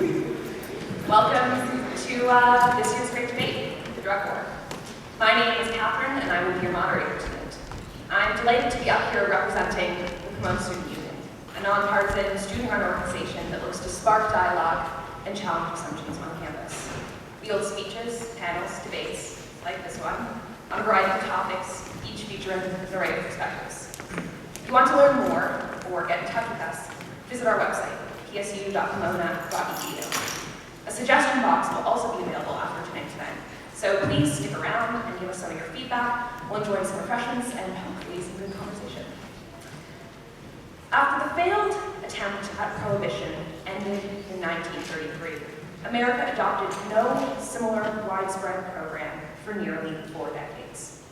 Welcome to this year's great debate, the drug war. My name is Catherine, and I will be your moderator tonight. I'm delighted to be up here representing the Pomona Student Union, a nonpartisan student-run organization that looks to spark dialogue and challenge assumptions on campus. We hold speeches, panels, debates, like this one, on a variety of topics, each featuring an array of perspectives. If you want to learn more or get in touch with us, visit our website, psu.pomona.edu. A suggestion box will also be available after tonight's event, so please stick around and give us some of your feedback. We'll enjoy some refreshments and hopefully some good conversation. After the failed attempt at prohibition ended in 1933, America adopted no similar widespread program for nearly 4 decades.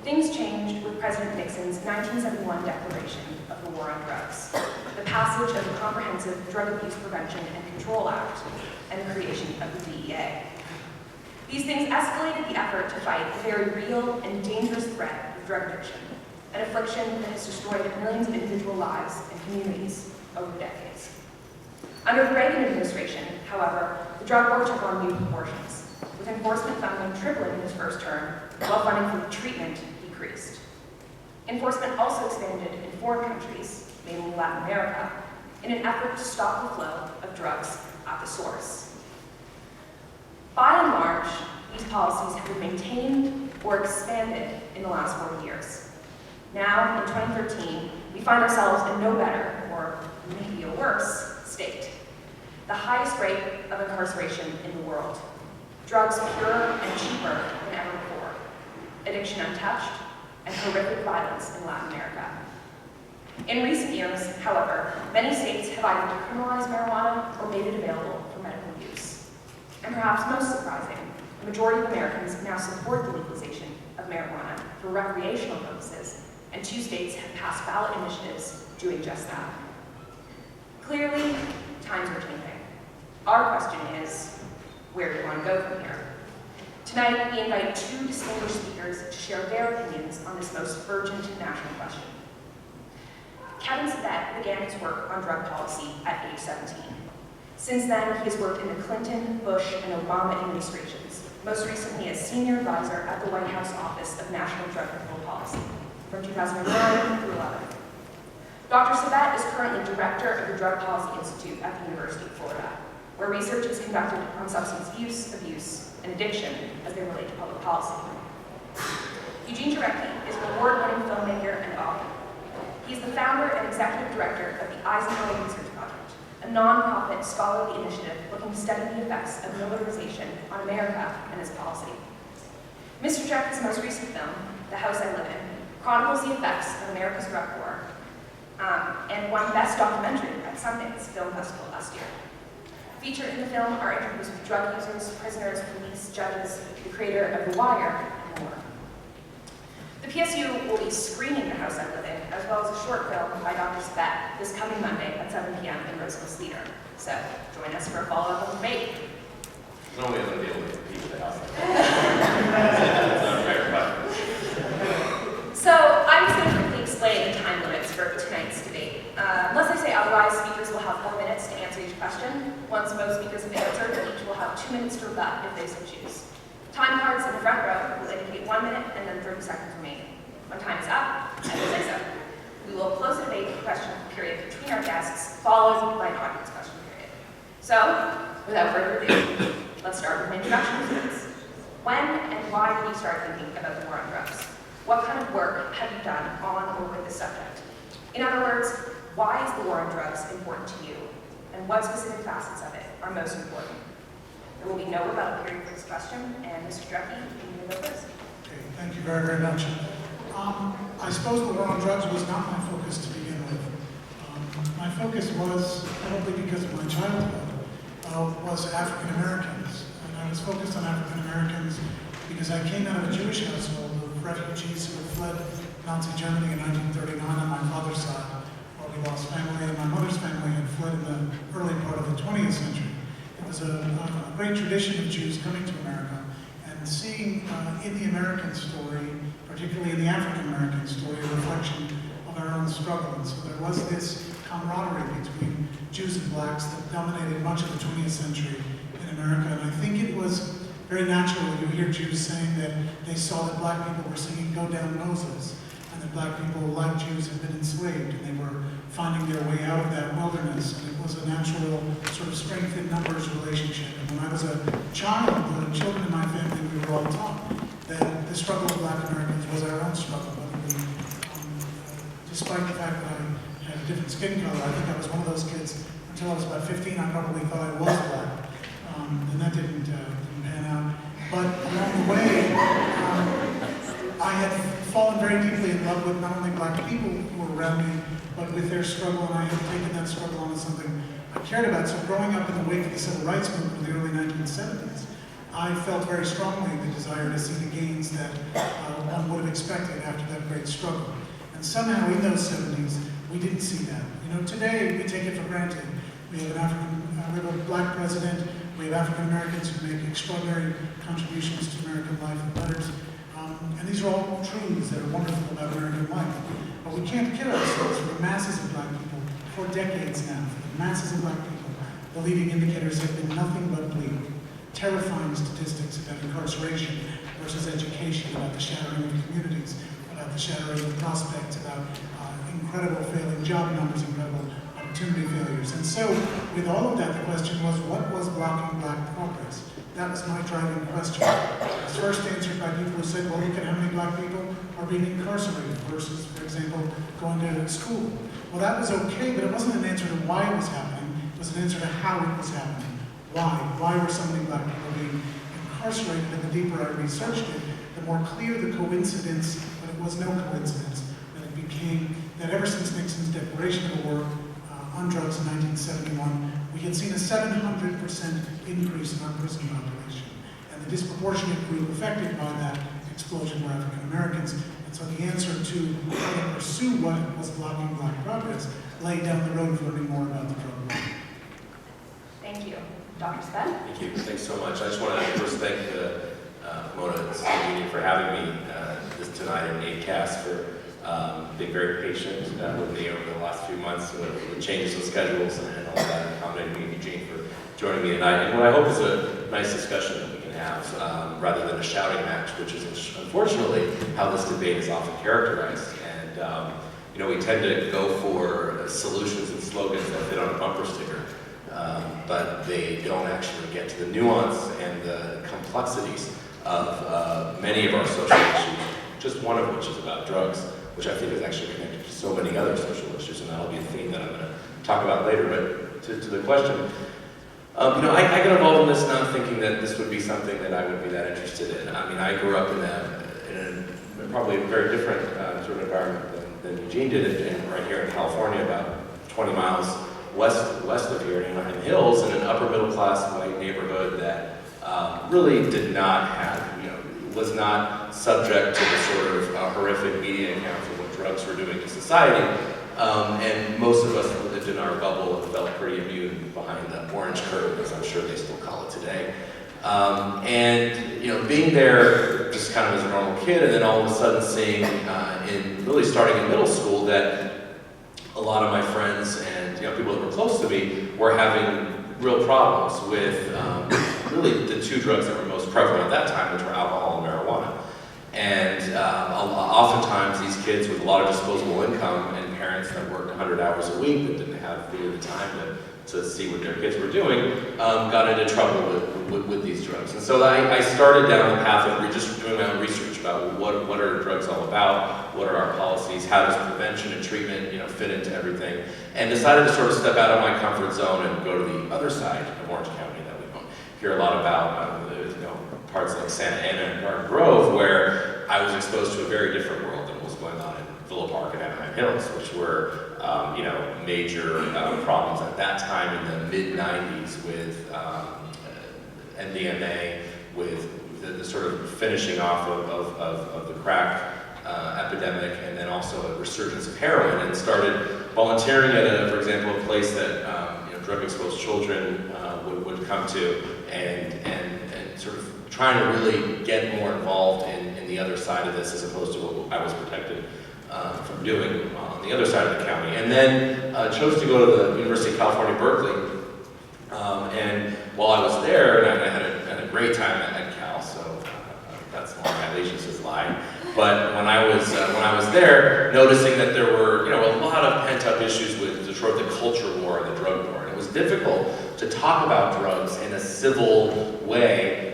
Things changed with President Nixon's 1971 declaration of the war on drugs, the passage of the Comprehensive Drug Abuse Prevention and Control Act, and the creation of the DEA. These things escalated the effort to fight a very real and dangerous threat of drug addiction, an affliction that has destroyed millions of individual lives and communities over decades. Under the Reagan administration, however, the drug war took on new proportions, with enforcement funding tripling in his first term, while funding for treatment decreased. Enforcement also expanded in foreign countries, mainly Latin America, in an effort to stop the flow of drugs at the source. By and large, these policies have been maintained or expanded in the last 40 years. Now, in 2013, we find ourselves in no better, or maybe a worse, state. The highest rate of incarceration in the world. Drugs purer and cheaper than ever before. Addiction untouched, and horrific violence in Latin America. In recent years, however, many states have either decriminalized marijuana or made it available for medical use. And perhaps most surprising, the majority of Americans now support the legalization of marijuana for recreational purposes, and 2 states have passed ballot initiatives doing just that. Clearly, times are changing. Our question is, where do we want to go from here? Tonight, we invite 2 distinguished speakers to share their opinions on this most urgent national question. Kevin Sabet began his work on drug policy at age 17. Since then, he has worked in the Clinton, Bush, and Obama administrations, most recently as senior advisor at the White House Office of National Drug Control Policy, from 2009 through 11. Dr. Sabet is currently director of the Drug Policy Institute at the University of Florida, where research is conducted on substance use, abuse, and addiction as they relate to public policy. Eugene Jarecki is an award-winning filmmaker and author. He's the founder and executive director of the Eisenhower Research Project, a nonprofit scholarly initiative looking to study the effects of militarization on America and its policy. Mr. Jarecki's most recent film, The House I Live In, chronicles the effects of America's drug war and won Best Documentary at Sundance Film Festival last year. Featured in the film are interviews with drug users, prisoners, police, judges, the creator of The Wire, and more. The PSU will be screening The House I Live In, as well as a short film by Dr. Sabet this coming Monday at 7 p.m. in Roosevelt Theater. So join us for a follow-up on the debate. No way I'm going to be able to compete with The House I Live In. It's not fair, but... So I'm just going to quickly explain the time limits for tonight's debate. Unless I say otherwise, speakers will have 4 minutes to answer each question. Once most speakers have answered, each will have 2 minutes to rebut if they so choose. Time cards in the front row will indicate 1 minute and then 30 seconds remaining. When time is up, I will say so. We will close the debate question period between our guests, followed by an audience question period. So, without further ado, let's start with an introduction to this. When and why did you start thinking about the war on drugs? What kind of work have you done on or with this subject? In other words, why is the war on drugs important to you? And what specific facets of it are most important? There will be no rebuttal period for this question, and Mr. Jarecki, you can go first. Okay, thank you very, very much. I suppose the war on drugs was not my focus to begin with. My focus was, probably because of my childhood, was African Americans. And I was focused on African Americans because I came out of a Jewish household of refugees who had fled Nazi Germany in 1939 on my father's side, while we lost family, and my mother's family had fled in the early part of the 20th century. It was a great tradition of Jews coming to America and seeing in the American story, particularly in the African American story, a reflection of our own struggle. And so there was this camaraderie between Jews and blacks that dominated much of the 20th century in America. And I think it was very natural when you hear Jews saying that they saw that black people were singing "Go Down Moses," and that black people, like Jews, had been enslaved, and they were finding their way out of that wilderness. And it was a natural sort of strength in numbers relationship. And when I was a child, the children in my family, we were all taught that the struggle of black Americans was our own struggle. Despite the fact that I had a different skin color, I think I was one of those kids, until I was about 15, I probably thought I was black. And that didn't pan out. But along the way, I had fallen very deeply in love with not only black people who were around me, but with their struggle, and I had taken that struggle on as something I cared about. So growing up in the wake of the civil rights movement in the early 1970s, I felt very strongly the desire to see the gains that one would have expected after that great struggle. And somehow in those 70s, we didn't see that. You know, today we take it for granted. We have we have a black president, we have African Americans who make extraordinary contributions to American life and letters. And these are all truths that are wonderful about American life. But we can't kid ourselves for the masses of black people for decades now. For the masses of black people, the leading indicators have been nothing but bleak. Terrifying statistics about incarceration versus education, about the shattering of communities, about the shattering of prospects, about incredible failing job numbers, incredible opportunity failures. And so, with all of that, the question was, what was blocking black progress? That was my driving question. It was first answered by people who said, well, look at how many black people are being incarcerated versus, for example, going to school. Well, that was okay, but it wasn't an answer to why it was happening. It was an answer to how it was happening. Why? Why were so many black people being incarcerated? And the deeper I researched it, the more clear the coincidence, but it was no coincidence, that it became that ever since Nixon's declaration of war on drugs in 1971, we had seen a 700% increase in our prison population. And the disproportionate group affected by that explosion were African Americans. And so the answer to how to pursue what was blocking black progress lay down the road of learning more about the drug war. Thank you. Dr. Sven? Thank you. Thanks so much. I just want to first thank Mona and Steve Union for having me tonight in ACAST for being very patient with me over the last few months with changes in schedules and all that, and accommodating me and Eugene for joining me tonight. And what I hope is a nice discussion that we can have rather than a shouting match, which is unfortunately how this debate is often characterized. And you know, we tend to go for solutions and slogans that fit on a bumper sticker. But they don't actually get to the nuance and the complexities of many of our social issues, just one of which is about drugs, which I think is actually connected to so many other social issues, and that'll be a theme that I'm going to talk about later. But to the question, you know, I got involved in this not thinking that this would be something that I would be that interested in. I mean, I grew up in a probably a very different sort of environment than Eugene did, right here in California, about 20 miles west of here in Anaheim Hills, in an upper middle class white neighborhood that really did not have, you know, was not subject to the sort of horrific media accounts of what drugs were doing to society. And most of us lived in our bubble and felt pretty immune behind the orange curtain, as I'm sure they still call it today. And you know, being there just kind of as a normal kid, and then all of a sudden seeing, really starting in middle school, that a lot of my friends and people that were close to me were having real problems with really the two drugs that were most prevalent at that time, which were alcohol and marijuana. And oftentimes these kids with a lot of disposable income and parents that worked 100 hours a week that didn't have the time to see what their kids were doing, got into trouble with these drugs. And so I started down the path of just doing my own research about what are drugs all about, what are our policies, how does prevention and treatment fit into everything, and decided to sort of step out of my comfort zone and go to the other side of Orange County that we don't hear a lot about, parts like Santa Ana and Garden Grove, where I was exposed to a very different world than what was going on in Villa Park and Anaheim Hills, which were major problems at that time in the mid-90s with MDMA, with the sort of finishing off of the crack epidemic, and then also a resurgence of heroin, and started volunteering at, for example, a place that drug-exposed children would come to, and sort of trying to really get more involved in the other side of this, as opposed to what I was protected from doing on the other side of the county. And then chose to go to the University of California, Berkeley. And while I was there, and I had a great time at Cal, so that's why my allegiance is lying. But when I was there, noticing that there were a lot of pent-up issues with Detroit, the culture war and the drug war. And it was difficult to talk about drugs in a civil way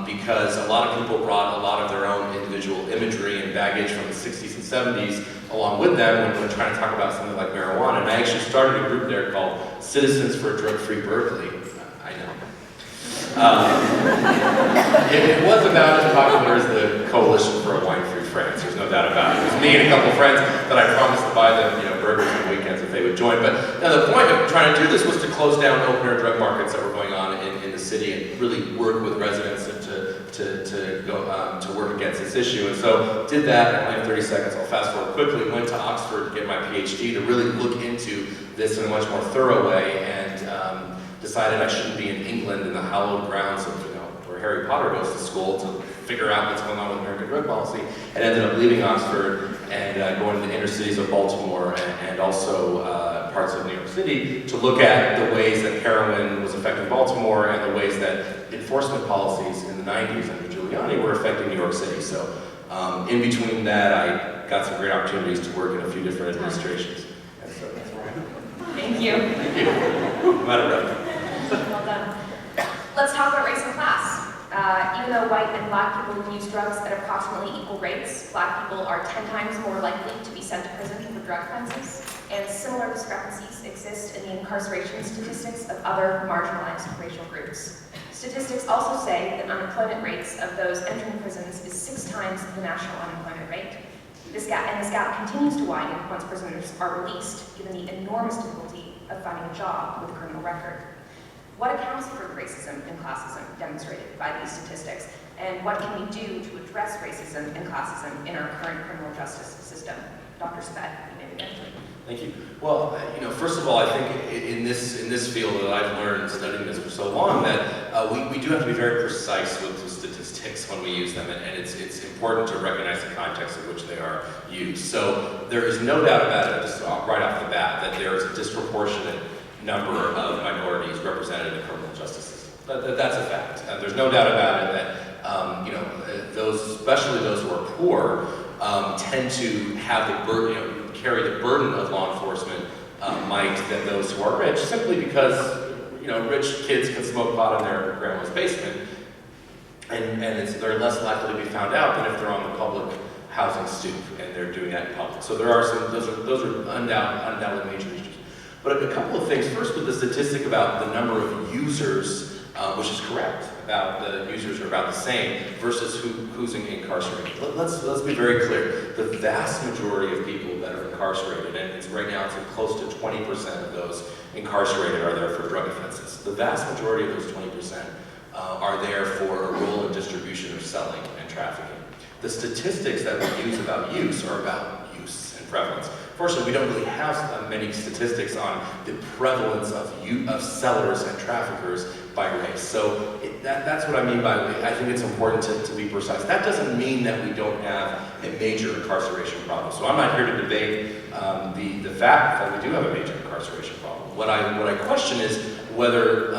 because a lot of people brought a lot of their own individual imagery and baggage from the 60s and 70s along with them when trying to talk about something like marijuana. And I actually started a group there called Citizens for a Drug-Free Berkeley. I know. It was about as popular as the Coalition for a Wine-Free France, there's no doubt about it. It was me and a couple of friends that I promised to buy them burgers on weekends if they would join. But the point of trying to do this was to close down open-air drug markets that were going on in the city and really work with residents and to go to work against this issue. And so did that. I only have 30 seconds. I'll fast forward quickly. Went to Oxford to get my PhD to really look into this in a much more thorough way, and decided I shouldn't be in England in the hallowed grounds of where Harry Potter goes to school to figure out what's going on with American drug policy, and ended up leaving Oxford and going to the inner cities of Baltimore and also parts of New York City to look at the ways that heroin was affecting Baltimore and the ways that enforcement policies in the 90s under Giuliani were affecting New York City. So in between that, I got some great opportunities to work in a few different administrations. And so that's where I am. Thank you. Thank you. I'm out of breath. Well done. Let's talk about race and class. Even though white and black people use drugs at approximately equal rates, black people are 10 times more likely to be sent to prison for drug offenses, and similar discrepancies exist in the incarceration statistics of other marginalized racial groups. Statistics also say that unemployment rates of those entering prisons is 6 times the national unemployment rate. This gap continues to widen once prisoners are released, given the enormous difficulty of finding a job with a criminal record. What accounts for the racism and classism demonstrated by these statistics, and what can we do to address racism and classism in our current criminal justice system? Dr. Spett, you may begin. Thank you. Well, first of all, I think in this field that I've learned studying this for so long that we do have to be very precise with the statistics when we use them, and it's important to recognize the context in which they are used. So there is no doubt about it, just right off the bat, that there is a disproportionate number of minorities represented in the criminal justice system. That's a fact. There's no doubt about it that those, especially those who are poor, tend to have the burden, carry the burden of law enforcement might than those who are rich, simply because rich kids can smoke pot in their grandma's basement, and they're less likely to be found out than if they're on the public housing stoop and they're doing that in public. So there are those are undoubtedly major issues. But a couple of things. First, with the statistic about the number of users, which is correct, about the users are about the same versus who's incarcerated. Let's be very clear. The vast majority of people that are incarcerated, and right now it's close to 20% of those incarcerated are there for drug offenses. The vast majority of those 20% are there for a role in distribution or selling and trafficking. The statistics that we use about use are about use and prevalence. Fortunately, we don't really have many statistics on the prevalence of sellers and traffickers by race. So that's what I mean by, I think it's important to be precise. That doesn't mean that we don't have a major incarceration problem. So I'm not here to debate the fact that we do have a major incarceration problem. What I question is whether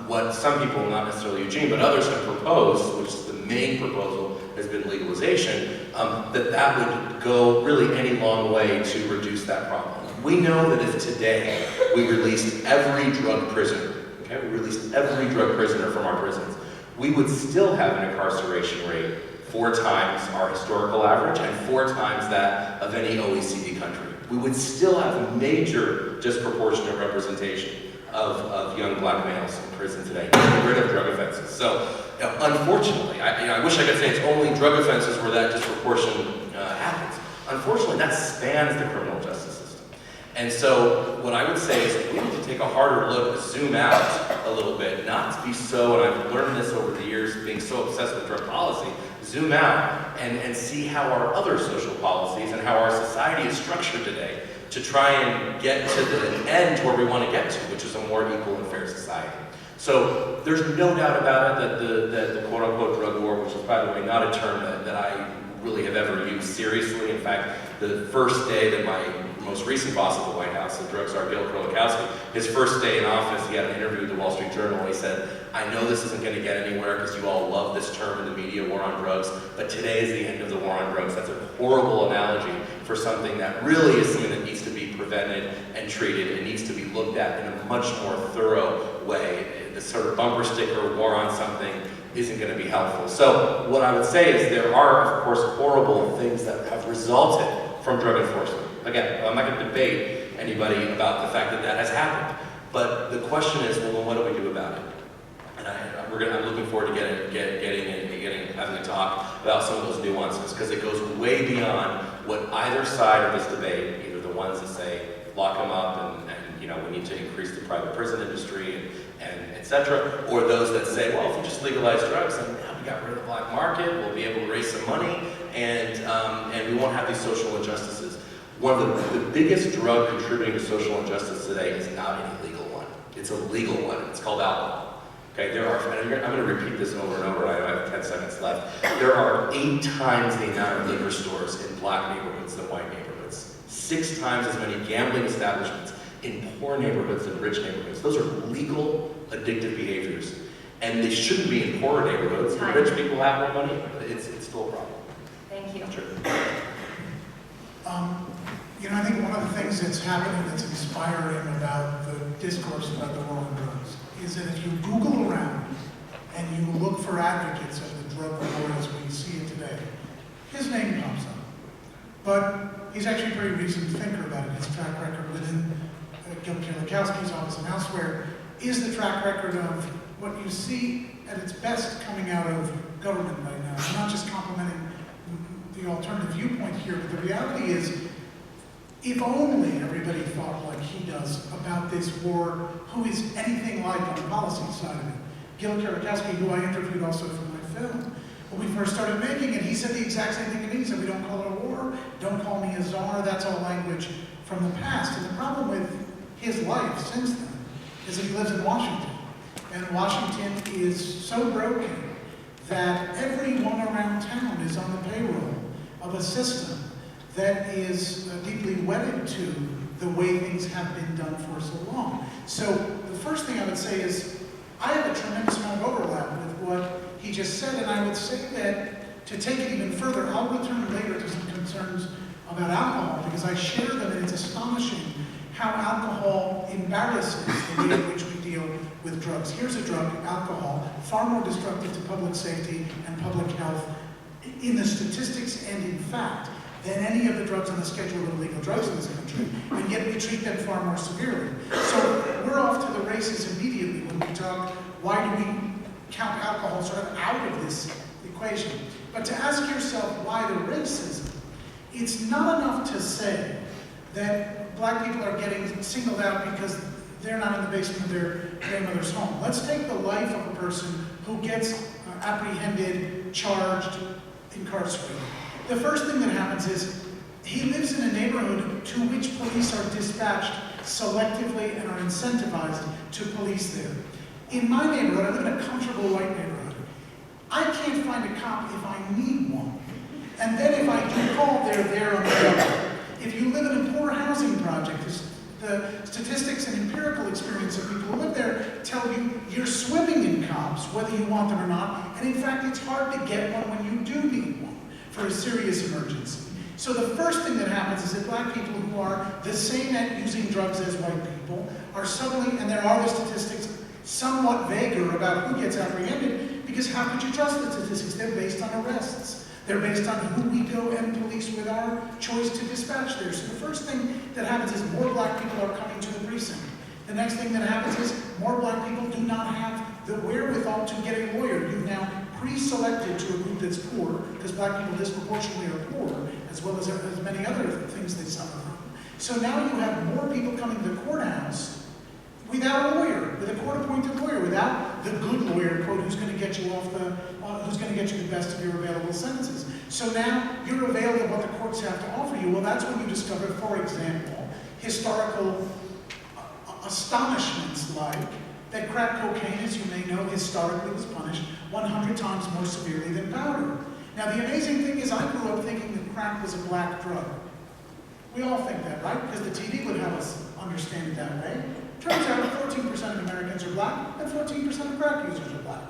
what some people, not necessarily Eugene, but others have proposed, which is the main proposal has been legalization, that would go really any long way to reduce that problem. We know that if today we released every drug prisoner, okay, we released every drug prisoner from our prisons, we would still have an incarceration rate 4 times our historical average and 4 times that of any OECD country. We would still have major disproportionate representation of young black males in prison today, getting rid of drug offenses. So, unfortunately, I wish I could say it's only drug offenses where that disproportion happens. Unfortunately, that spans the criminal justice system. And so, what I would say is that we need to take a harder look, zoom out a little bit, not to be so, and I've learned this over the years, being so obsessed with drug policy, zoom out and see how our other social policies and how our society is structured today to try and get to the end where we want to get to, which is a more equal and fair society. So there's no doubt about it that the quote-unquote drug war, which is, by the way, not a term that I really have ever used seriously. In fact, the first day that my most recent boss at the White House, the drug czar Gil Kerlikowske, his first day in office, he had an interview with the Wall Street Journal, and he said, I know this isn't going to get anywhere because you all love this term in the media, war on drugs, but today is the end of the war on drugs. That's a horrible analogy for something that really is something that needs to be prevented and treated. It needs to be looked at in a much more thorough way. The sort of bumper sticker war on something isn't going to be helpful. So what I would say is there are, of course, horrible things that have resulted from drug enforcement. Again, I'm not going to debate anybody about the fact that that has happened. But the question is, well, what do we do about it? And I'm looking forward to having a talk about some of those nuances, because it goes way beyond what either side of this debate, either the ones that say lock them up and we need to increase the private prison industry and et cetera, or those that say, well, if we just legalize drugs, then we got rid of the black market, we'll be able to raise some money, and we won't have these social injustices. One of the biggest drug contributing to social injustice today is not an illegal one. It's a legal one. It's called alcohol. Okay, I'm going to repeat this over and over. I have 10 seconds left. There are 8 times the amount of liquor stores in black neighborhoods than white neighborhoods. 6 times as many gambling establishments in poor neighborhoods than rich neighborhoods. Those are legal addictive behaviors. And they shouldn't be in poorer neighborhoods. Time. Rich people have more money, but it's still a problem. Thank you. Sure. I think one of the things that's happening that's inspiring about the discourse about the war on drugs is that if you Google around and you look for advocates of the drug war as we see it today, his name pops up. But he's actually a pretty recent thinker about it. His track record within Gil Kerlikowske's office and elsewhere is the track record of what you see at its best coming out of government right now. I'm not just complimenting the alternative viewpoint here, but the reality is, if only everybody thought like he does about this war, who is anything like on the policy side of it. Gil Kerlikowske, who I interviewed also for my film, when we first started making it, he said the exact same thing to me. He said, we don't call it a war, don't call me a czar, that's all language from the past. And the problem with his life since then is that he lives in Washington. And Washington is so broken that everyone around town is on the payroll of a system that is deeply wedded to the way things have been done for so long. So the first thing I would say is, I have a tremendous amount of overlap with what he just said, and I would say that to take it even further, I'll return later to some concerns about alcohol, because I share them, and it's astonishing how alcohol embarrasses the way in which we deal with drugs. Here's a drug, alcohol, far more destructive to public safety and public health in the statistics and in fact than any of the drugs on the schedule of illegal drugs in this country, and yet we treat them far more severely. So we're off to the races immediately when we talk, why do we count alcohol sort of out of this equation? But to ask yourself why the racism, it's not enough to say that black people are getting singled out because they're not in the basement of their grandmother's home. Let's take the life of a person who gets apprehended, charged, incarcerated. The first thing that happens is he lives in a neighborhood to which police are dispatched selectively and are incentivized to police there. In my neighborhood, I live in a comfortable white neighborhood. I can't find a cop if I need one. And then if I do call, they're there on the double. If you live in a poor housing project, the statistics and empirical experience of people who live there tell you you're swimming in cops, whether you want them or not, and in fact it's hard to get one when you do need one for a serious emergency. So the first thing that happens is that black people who are the same at using drugs as white people are suddenly, and there are the statistics, somewhat vaguer about who gets apprehended, because how could you trust the statistics? They're based on arrests. They're based on who we go and police with our choice to dispatch there. So the first thing that happens is more black people are coming to the precinct. The next thing that happens is more black people do not have the wherewithal to get a lawyer. You've now pre-selected to a group that's poor, because black people disproportionately are poor, as well as many other things they suffer from. So now you have more people coming to the courthouse without a lawyer, with a court-appointed lawyer, without the good lawyer, quote, who's going to get you who's going to get you the best of your available sentences. So now you're available what the courts have to offer you. Well, that's when you discover, for example, historical astonishments like that crack cocaine, as you may know, historically was punished 100 times more severely than powder. Now, the amazing thing is I grew up thinking that crack was a black drug. We all think that, right? Because the TV would have us understand it that way. Turns out 14% of Americans are black and 14% of crack users are black.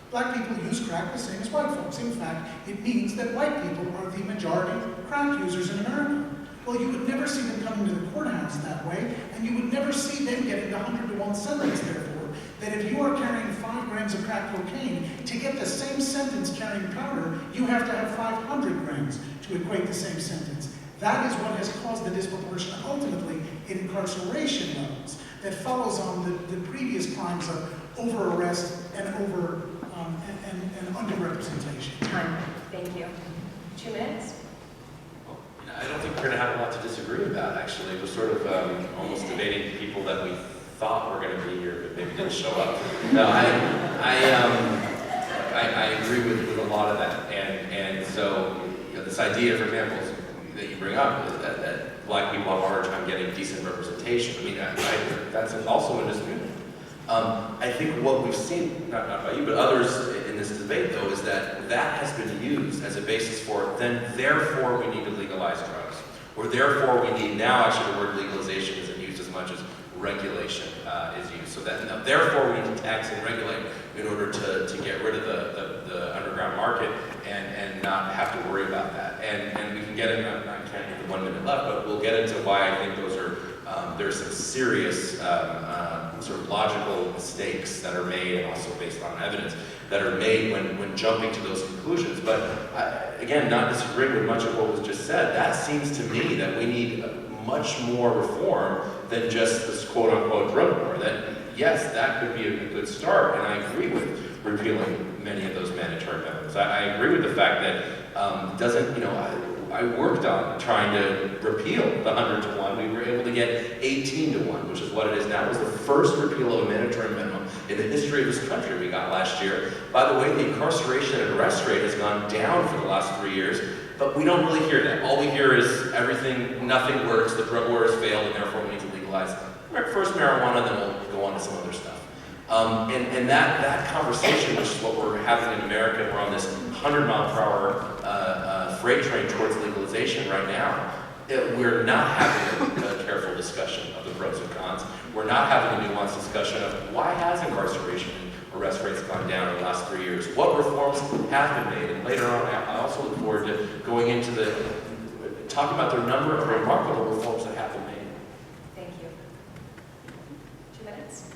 Black people use crack the same as white folks. In fact, it means that white people are the majority crack users in America. Well, you would never see them coming to the courthouse that way, and you would never see them getting the 100-to-1 sentence, therefore, that if you are carrying 5 grams of crack cocaine, to get the same sentence carrying powder, you have to have 500 grams to equate the same sentence. That is what has caused the disproportion, ultimately, in incarceration levels that follows on the previous crimes of over-arrest and and under-representation. Time. Thank you. 2 minutes. I don't think we're going to have a lot to disagree about, actually. We're sort of almost debating people that we thought were going to be here, but maybe didn't show up. No, I agree with a lot of that. And so, this idea, for example, that you bring up, is that black people have a harder time getting decent representation. I mean, that's also in dispute. I think what we've seen, not by you, but others in this debate, though, is that has been used as a basis for, then therefore we need to legalize drugs. Or therefore we need, now actually the word legalization isn't used as much as regulation is used. So that, now, therefore we need to tax and regulate in order to get rid of the underground market and not have to worry about that. And we can get into, I can't have the 1 minute left, but we'll get into why I think those are, there's some serious sort of logical mistakes that are made, and also based on evidence, that are made when jumping to those conclusions. But again, not disagreeing with much of what was just said, that seems to me that we need much more reform than just this quote-unquote drug war. That, yes, that could be a good start, and I agree with repealing many of those mandatory minimums. I agree with the fact that doesn't, I worked on trying to repeal the 100-to-1. We were able to get 18-to-1, which is what it is now. It was the first repeal of a mandatory minimum in the history of this country we got last year. By the way, the incarceration and arrest rate has gone down for the last 3 years, but we don't really hear that. All we hear is nothing works, the drug war has failed, and therefore we need to legalize first marijuana, then we'll go on to some other stuff. And that conversation, which is what we're having in America, we're on this 100-mile-per-hour freight train towards legalization right now. We're not having a careful discussion of the pros and cons. We're not having a nuanced discussion of why has incarceration and arrest rates gone down in the last 3 years? What reforms have been made? And later on, I also look forward to going into talking about the number of remarkable reforms that have been made. Thank you. 2 minutes.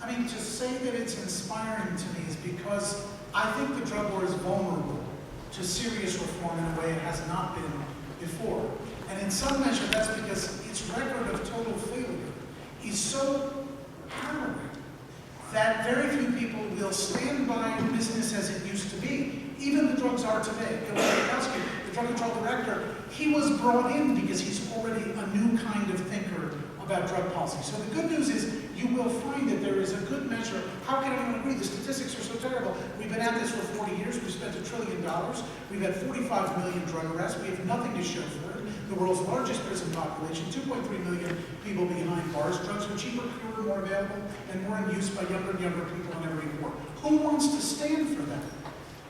I mean, to say that it's inspiring to me is because I think the drug war is vulnerable to serious reform in a way it has not been before. And in some measure, that's because its record of total failure is so harrowing that very few people will stand by business as it used to be. Even the drug czar today, Bill Kwiatkowski, the drug control director, he was brought in because he's already a new kind of thinker about drug policy. So the good news is you will find that there is a good measure. How can anyone agree? The statistics are so terrible. We've been at this for 40 years. We've spent $1 trillion. We've had 45 million drug arrests. We have nothing to show for it. The world's largest prison population, 2.3 million people behind bars. Drugs are cheaper, pure, more available, and more in use by younger and younger people on every war. Who wants to stand for that?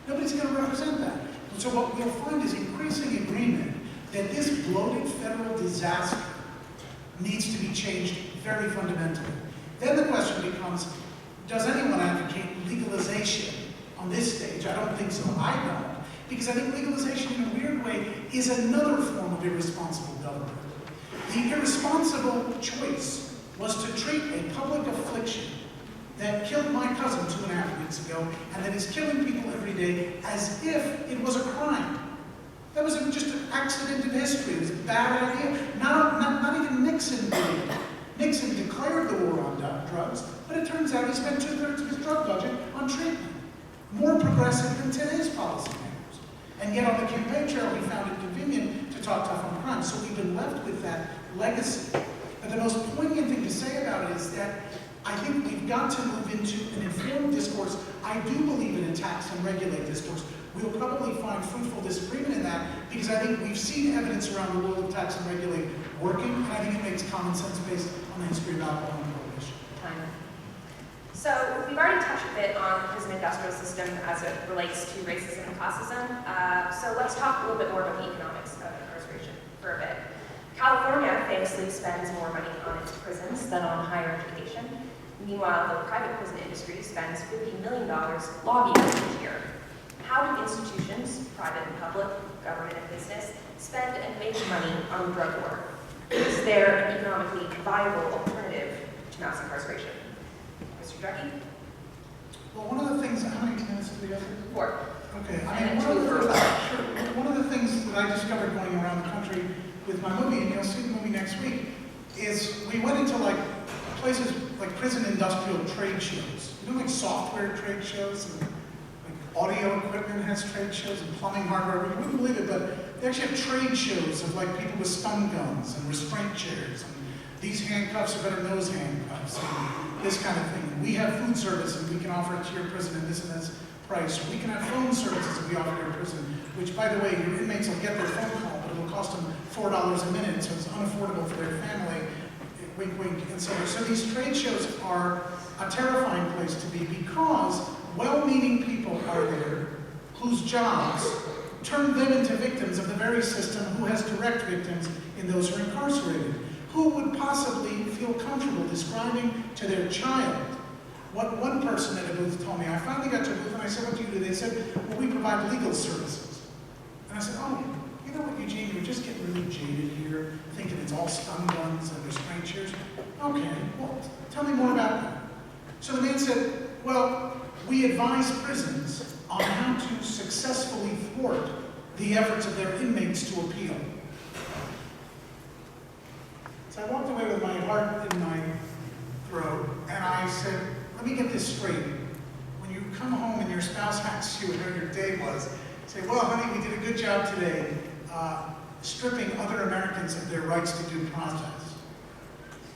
Nobody's going to represent that. And so what we'll find is increasing agreement that this bloated federal disaster needs to be changed very fundamentally. Then the question becomes, does anyone advocate legalization on this stage? I don't think so. I don't. Because I think legalization in a weird way is another form of irresponsible government. The irresponsible choice was to treat a public affliction that killed my cousin 2.5 weeks ago and that is killing people every day as if it was a crime. That was just an accident in history. It was a bad idea. Not even Nixon did it. Nixon declared the war on drugs, but it turns out he spent 2/3 of his drug budget on treatment. More progressive than today's policymakers. And yet on the campaign trail, he found it convenient to talk tough on crime. So we've been left with that legacy. But the most poignant thing to say about it is that I think we've got to move into an informed discourse. I do believe in a tax and regulate discourse. We'll probably find fruitful disagreement in that because I think we've seen evidence around the world of tax and regulate working, and I think it makes common sense based on the history of alcohol and prohibition. Time. So we've already touched a bit on the prison industrial system as it relates to racism and classism. So let's talk a little bit more about the economics of incarceration. For for a bit. California famously spends more money on its prisons than on higher education. Meanwhile, the private prison industry spends $50 million lobbying each year. How do institutions, private and public, government and business, spend and make money on drug war? Is there an economically viable alternative to mass incarceration? Mr. Drucke? Well, one of the things, how many minutes do we have? 4. Okay, And one of, two the, for sure, one of the things that I discovered going around the country with my movie, and you'll see the movie next week, is we went into like places like prison industrial trade shows. You know, like software trade shows, and like audio equipment has trade shows, and plumbing hardware. You wouldn't believe it, but they actually have trade shows of like people with stun guns and restraint chairs. And these handcuffs are better than those handcuffs, and this kind of thing. We have food service, and we can offer it to your prison at this and this price. We can have phone services that we offer to your prison, which, by the way, your inmates will get their phone call, but it'll cost them $4 a minute, so it's unaffordable for their family. Wink, wink, and so these trade shows are a terrifying place to be because well-meaning people are there whose jobs turn them into victims of the very system who has direct victims in those who are incarcerated. Who would possibly feel comfortable describing to their child what one person at a booth told me? I finally got to a booth and I said, what do you do? They said, well, we provide legal services. And I said, oh, you know what, Eugene, you're just getting really jaded here, thinking it's all stun guns and restraint chairs. Okay, well, tell me more about that. So the man said, well, we advise prisons on how to successfully thwart the efforts of their inmates to appeal. So I walked away with my heart in my throat, and I said, let me get this straight. When you come home and your spouse asks you how your day was, say, well, honey, we did a good job today stripping other Americans of their rights to due process.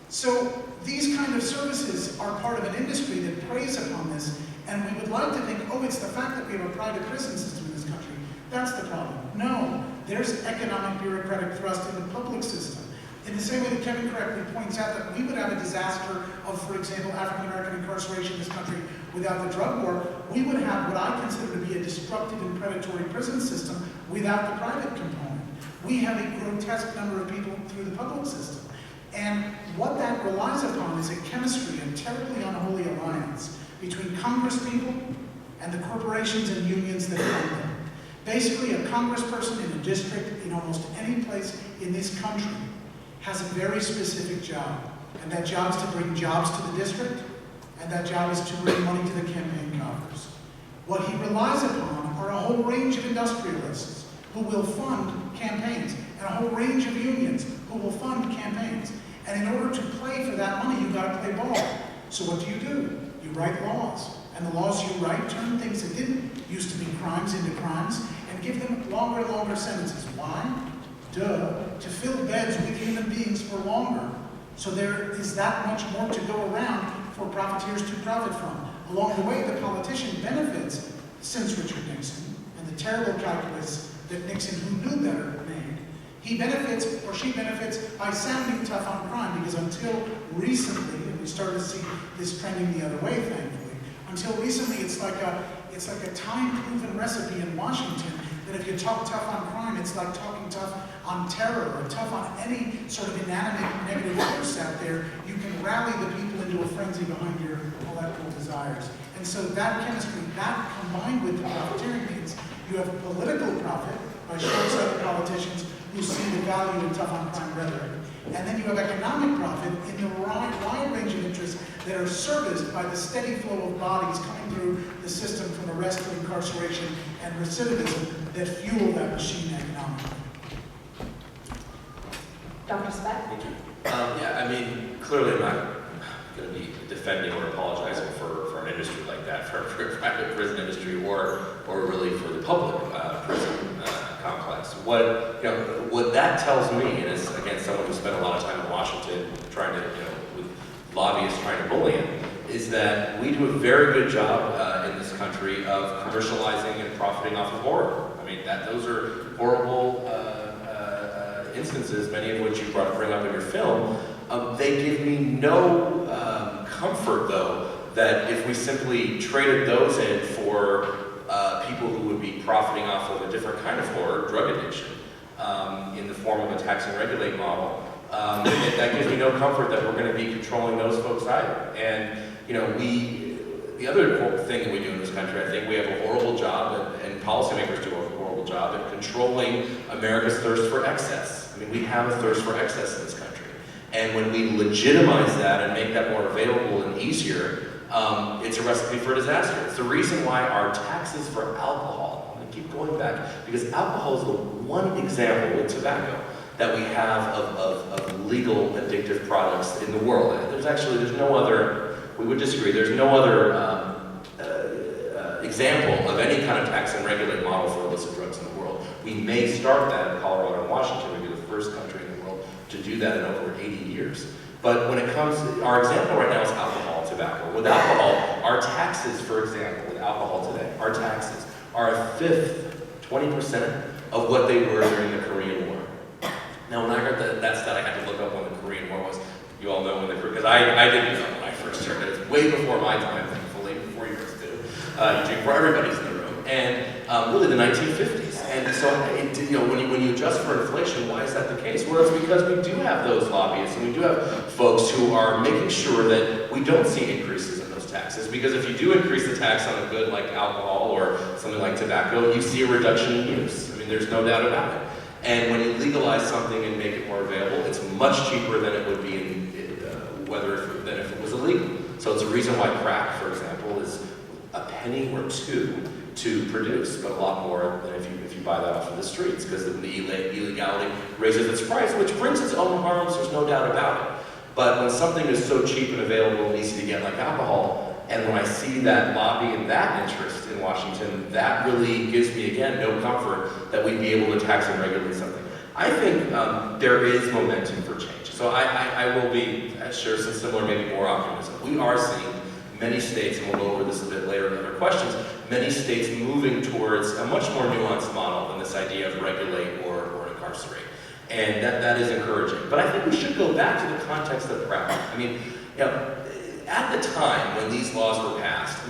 So these kind of services are part of an industry that preys upon this, and we would like to think, oh, it's the fact that we have a private prison system in this country. That's the problem. No, there's economic bureaucratic thrust in the public system. In the same way that Kevin correctly points out that we would have a disaster of, for example, African-American incarceration in this country without the drug war, we would have what I consider to be a destructive and predatory prison system without the private component. We have a grotesque number of people through the public system. And what that relies upon is a chemistry, a terribly unholy alliance between Congress people and the corporations and unions that fund them. Basically, a congressperson in a district in almost any place in this country has a very specific job, and that job is to bring jobs to the district, and that job is to bring money to the campaign coffers. What he relies upon are a whole range of industrialists who will fund campaigns, and a whole range of unions who will fund campaigns. And in order to play for that money, you've got to play ball. So what do? You write laws, and the laws you write turn things that didn't used to be crimes into crimes, and give them longer and longer sentences. Why? To fill beds with human beings for longer. So there is that much more to go around for profiteers to profit from. Along the way, the politician benefits since Richard Nixon and the terrible calculus that Nixon, who knew better, made. He benefits, or she benefits, by sounding tough on crime, because until recently, and we started to see this trending the other way, thankfully, until recently it's like a time-proven recipe in Washington that if you talk tough on crime, it's like talking tough on terror or tough on any sort of inanimate negative force out there. You can rally the people into a frenzy behind your political desires. And so that chemistry, that combined with the profiteering means you have political profit by short-sighted politicians who see the value in tough on crime rhetoric. And then you have economic profit in the wide range of interests that are serviced by the steady flow of bodies coming through the system from arrest to incarceration and recidivism that fuel that machine economically. Dr. Speck? Thank you. Yeah, I mean, clearly I'm not going to be defending or apologizing for an industry like that, for a private prison industry, or really for the public prison complex. What that tells me, and as again someone who spent a lot of time in Washington trying to, with lobbyists trying to bully him, is that we do a very good job in this country of commercializing and profiting off of horror. I mean, those are horrible instances, many of which you bring up in your film. They give me no comfort, though, that if we simply traded those in for people who would be profiting off of a different kind of horror, drug addiction, in the form of a tax and regulate model, that gives me no comfort that we're going to be controlling those folks either. And the other thing that we do in this country, I think we have a horrible job, and policymakers do a horrible job at controlling America's thirst for excess. I mean, we have a thirst for excess in this country. And when we legitimize that and make that more available and easier, it's a recipe for disaster. It's the reason why our taxes for alcohol, I'm going to keep going back, because alcohol is the one example with tobacco that we have of legal addictive products in the world. There's no other, we would disagree, there's no other example of any kind of tax and regulate model for illicit drugs in the world. We may start that in Colorado and Washington, we'd be the first country in the world to do that in over 80 years. But when it comes, our example right now is alcohol, tobacco. With alcohol, our taxes, for example, with alcohol today, our taxes are a fifth, 20% of what they were during the Korean War. Now, when I heard that stat, I had to look up when the Korean War was. You all know when the Korean, because I didn't know when I first heard it. It's way before my time, thankfully, before yours too. Before everybody's in the room. And really the 1950s. And so, when you adjust for inflation, why is that the case? Well, it's because we do have those lobbyists, and we do have folks who are making sure that we don't see increases in those taxes. Because if you do increase the tax on a good like alcohol or something like tobacco, you see a reduction in use. I mean, there's no doubt about it. And when you legalize something and make it more available, it's much cheaper than it would be than if it was illegal. So it's a reason why crack, for example, is a penny or two to produce, but a lot more than if you buy that off of the streets, because the illegality raises its price, which brings its own harms, there's no doubt about it. But when something is so cheap and available and easy to get like alcohol, and when I see that lobby and that interest in Washington, that really gives me, again, no comfort that we'd be able to tax and regulate something. I think there is momentum for change. So I will share some similar, maybe more optimism. We are seeing many states, and we'll go over this a bit later in other questions, many states moving towards a much more nuanced model than this idea of regulate or incarcerate. And that is encouraging. But I think we should go back to the context of crack. I mean, at the time when these laws were passed,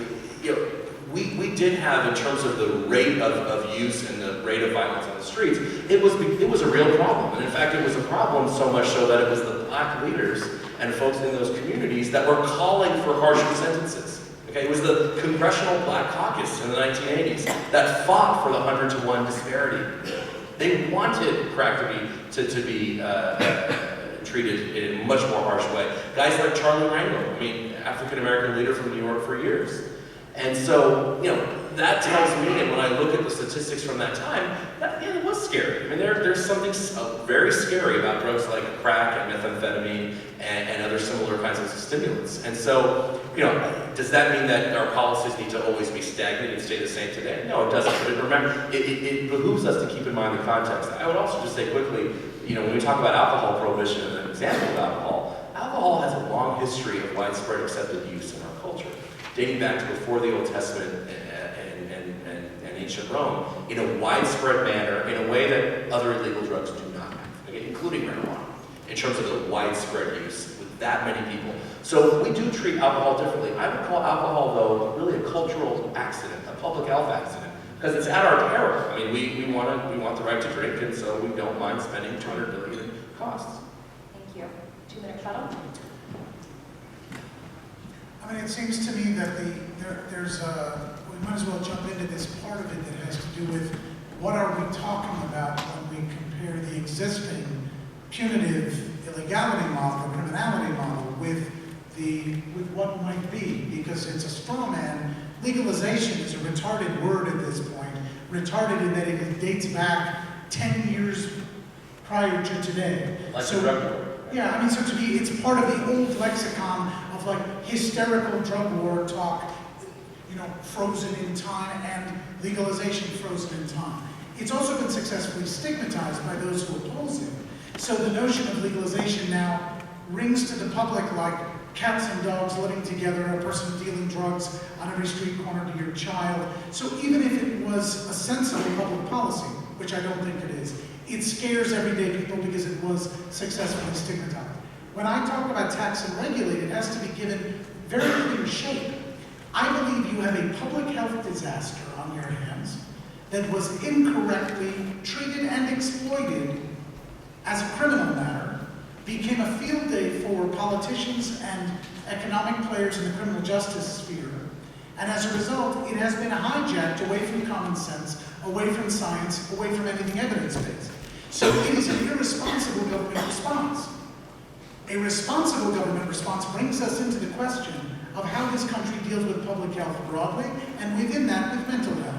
we did have, in terms of the rate of use and the rate of violence on the streets, it was a real problem. And in fact, it was a problem so much so that it was the black leaders and folks in those communities that were calling for harsher sentences. Okay, it was the Congressional Black Caucus in the 1980s that fought for the 100-to-1 disparity. They wanted crack to be treated in a much more harsh way. Guys like Charlie Rangel, African-American leader from New York for years. And so, that tells me, and when I look at the statistics from that time, it was scary. I mean, there's something very scary about drugs like crack and methamphetamine and other similar kinds of stimulants. And so, does that mean that our policies need to always be stagnant and stay the same today? No, it doesn't. But remember, it behooves us to keep in mind the context. I would also just say quickly, when we talk about alcohol prohibition as an example of alcohol has a long history of widespread accepted use in our culture, dating back to before the Old Testament and ancient Rome, in a widespread manner, in a way that other illegal drugs do not have, including marijuana, in terms of the widespread use with that many people. So we do treat alcohol differently. I would call alcohol, though, really a cultural accident, a public health accident, because it's at our peril. I mean, we want the right to drink, and so we don't mind spending $200 billion in costs. Thank you. 2-minute shuttle. I mean, it seems to me that we might as well jump into this part of it that has to do with what are we talking about when we compare the existing punitive illegality model, the criminality model, with what might be, because it's a straw man. Legalization is a retarded word at this point, retarded in that it dates back 10 years prior to today. Like so, a drug war. Yeah, I mean, so to me, it's part of the old lexicon of like hysterical drug war talk, frozen in time, and legalization frozen in time. It's also been successfully stigmatized by those who oppose it. So the notion of legalization now rings to the public like cats and dogs living together, a person dealing drugs on every street corner to your child. So even if it was a sensible public policy, which I don't think it is, it scares everyday people because it was successfully stigmatized. When I talk about tax and regulate, it has to be given very clear shape. I believe you have a public health disaster on your hands that was incorrectly treated and exploited as a criminal matter became a field day for politicians and economic players in the criminal justice sphere. And as a result, it has been hijacked away from common sense, away from science, away from anything evidence-based. So it is an irresponsible government response. A responsible government response brings us into the question of how this country deals with public health broadly, and within that, with mental health.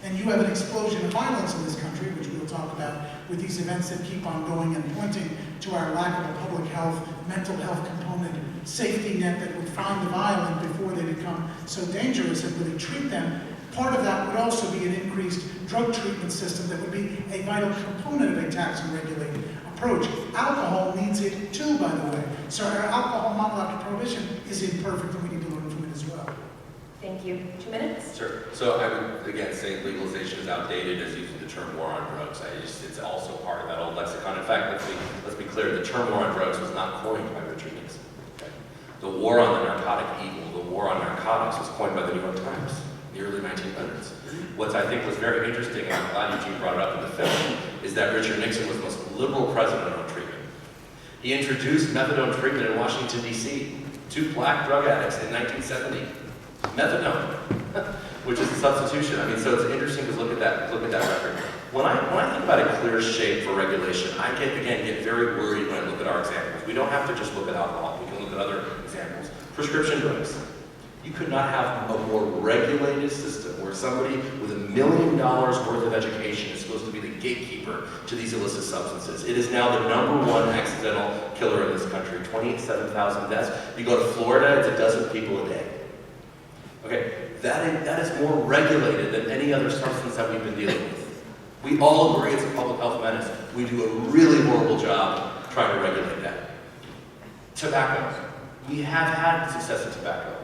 And you have an explosion of violence in this country, which we'll talk about with these events that keep on going and pointing to our lack of a public health, mental health component, safety net that would find the violent before they become so dangerous and really treat them. Part of that would also be an increased drug treatment system that would be a vital component of a tax and regulated approach. Alcohol needs it too, by the way. So our alcohol model after prohibition is imperfect, and we need to learn from it as well. Thank you. 2 minutes? Sure. So I would, again, say legalization is outdated as using the term war on drugs. It's also part of that old lexicon. In fact, let's be clear, the term war on drugs was not coined by Richard Nixon. Okay? The war on the narcotic evil, the war on narcotics, was coined by the New York Times in the early 1900s. What I think was very interesting, and I'm glad Eugene brought it up in the film, is that Richard Nixon was the most liberal president on treatment. He introduced methadone treatment in Washington, D.C. to black drug addicts in 1970. Methadone, which is a substitution. I mean, so it's interesting to look at that record. When I think about a clear shape for regulation, I get very worried when I look at our examples. We don't have to just look at alcohol. We can look at other examples. Prescription drugs. You could not have a more regulated system where somebody with $1 million worth of education is supposed to be the gatekeeper to these illicit substances. It is now the #1 accidental killer in this country. 27,000 deaths. You go to Florida, it's 12 people a day. Okay, that is more regulated than any other substance that we've been dealing with. We all agree it's a public health menace. We do a really horrible job trying to regulate that. Tobacco. We have had success in tobacco,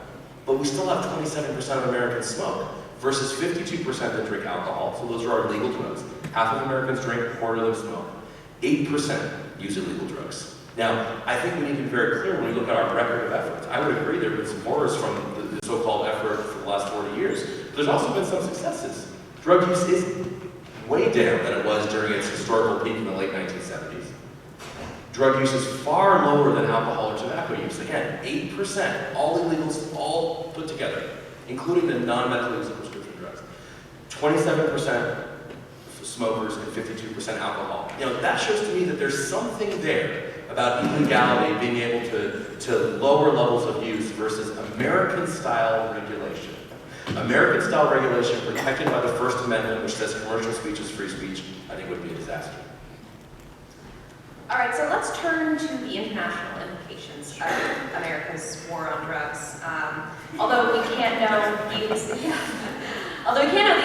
but we still have 27% of Americans smoke versus 52% that drink alcohol. So those are our legal drugs. Half of Americans drink, a quarter of them smoke. 8% use illegal drugs. Now, I think we need to be very clear when we look at our record of efforts. I would agree there have been some horrors from the so-called effort for the last 40 years. But there's also been some successes. Drug use is way down than it was during its historical peak in the late 1970s. Drug use is far lower than alcohol or tobacco use. Again, 8%, all illegals, all put together, including the non-medically used prescription drugs. 27% smokers and 52% alcohol. You know, that shows to me that there's something there about illegality being able to lower levels of use versus American-style regulation. American-style regulation protected by the First Amendment, which says commercial speech is free speech, I think would be a disaster. All right, so let's turn to the international implications of America's war on drugs. Although we can't know the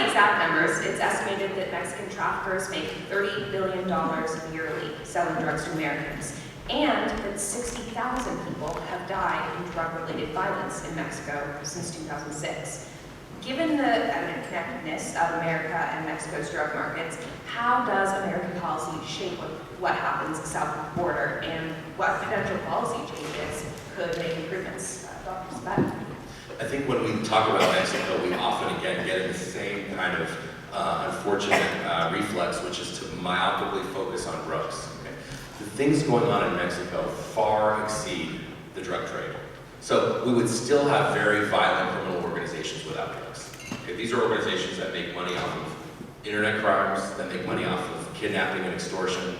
exact numbers, it's estimated that Mexican traffickers make $30 billion yearly selling drugs to Americans, and that 60,000 people have died in drug-related violence in Mexico since 2006. Given the evident connectedness of America and Mexico's drug markets, how does American policy shape what happens south of the border, and what potential policy changes could make improvements? Dr. Sabat? I think when we talk about Mexico, we often again get in the same kind of unfortunate reflex, which is to myopically focus on drugs. Okay? The things going on in Mexico far exceed the drug trade. So we would still have very violent criminal organizations without drugs. Okay? These are organizations that make money off of internet crimes, that make money off of kidnapping and extortion,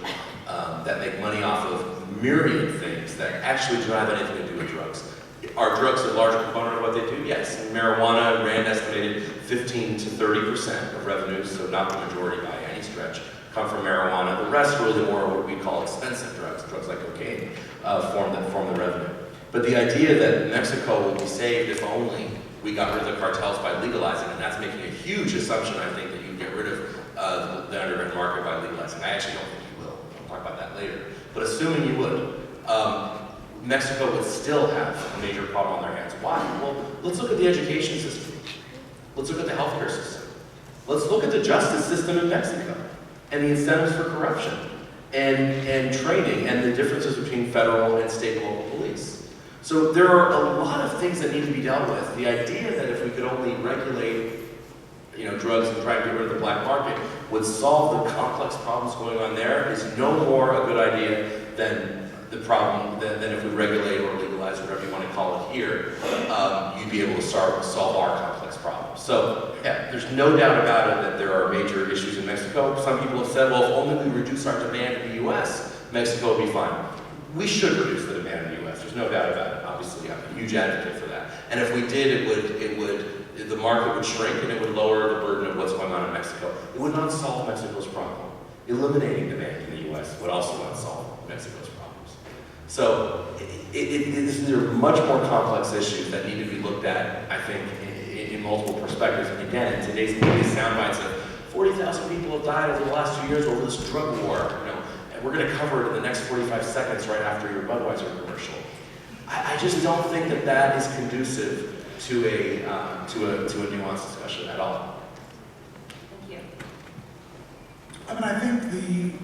that make money off of myriad things that actually don't have anything to do with drugs. Are drugs a large component of what they do? Yes. In marijuana, Rand estimated 15 to 30% of revenues, so not the majority by any stretch, come from marijuana. The rest are really more what we call expensive drugs, drugs like cocaine, form the revenue. But the idea that Mexico will be saved if only we got rid of the cartels by legalizing, and that's making a huge assumption, I think, that you get rid of the underground market by legalizing. I actually don't think you will. I'll talk about that later. But assuming you would, Mexico would still have a major problem on their hands. Why? Well, let's look at the education system. Let's look at the healthcare system. Let's look at the justice system in Mexico and the incentives for corruption and training and the differences between federal and state and local police. So there are a lot of things that need to be dealt with. The idea that if we could only regulate drugs and trying to get rid of the black market would solve the complex problems going on there is no more a good idea than the problem than if we regulate or legalize, whatever you want to call it here. You'd be able to solve our complex problems. So yeah, there's no doubt about it that there are major issues in Mexico. Some people have said, well, if only we reduce our demand in the U.S., Mexico will be fine. We should reduce the demand in the U.S. There's no doubt about it. Obviously, I'm a huge advocate for that. And if we did, the market would shrink and it would lower the burden of what's going on in Mexico. It would not solve Mexico's problem. Eliminating demand in the U.S. would also not solve Mexico's problems. So there are much more complex issues that need to be looked at, I think, in multiple perspectives. And again, in today's media soundbites of 40,000 people have died over the last 2 years over this drug war, and we're going to cover it in the next 45 seconds right after your Budweiser commercial. I just don't think that is conducive to a nuanced discussion at all. Thank you. I mean, I think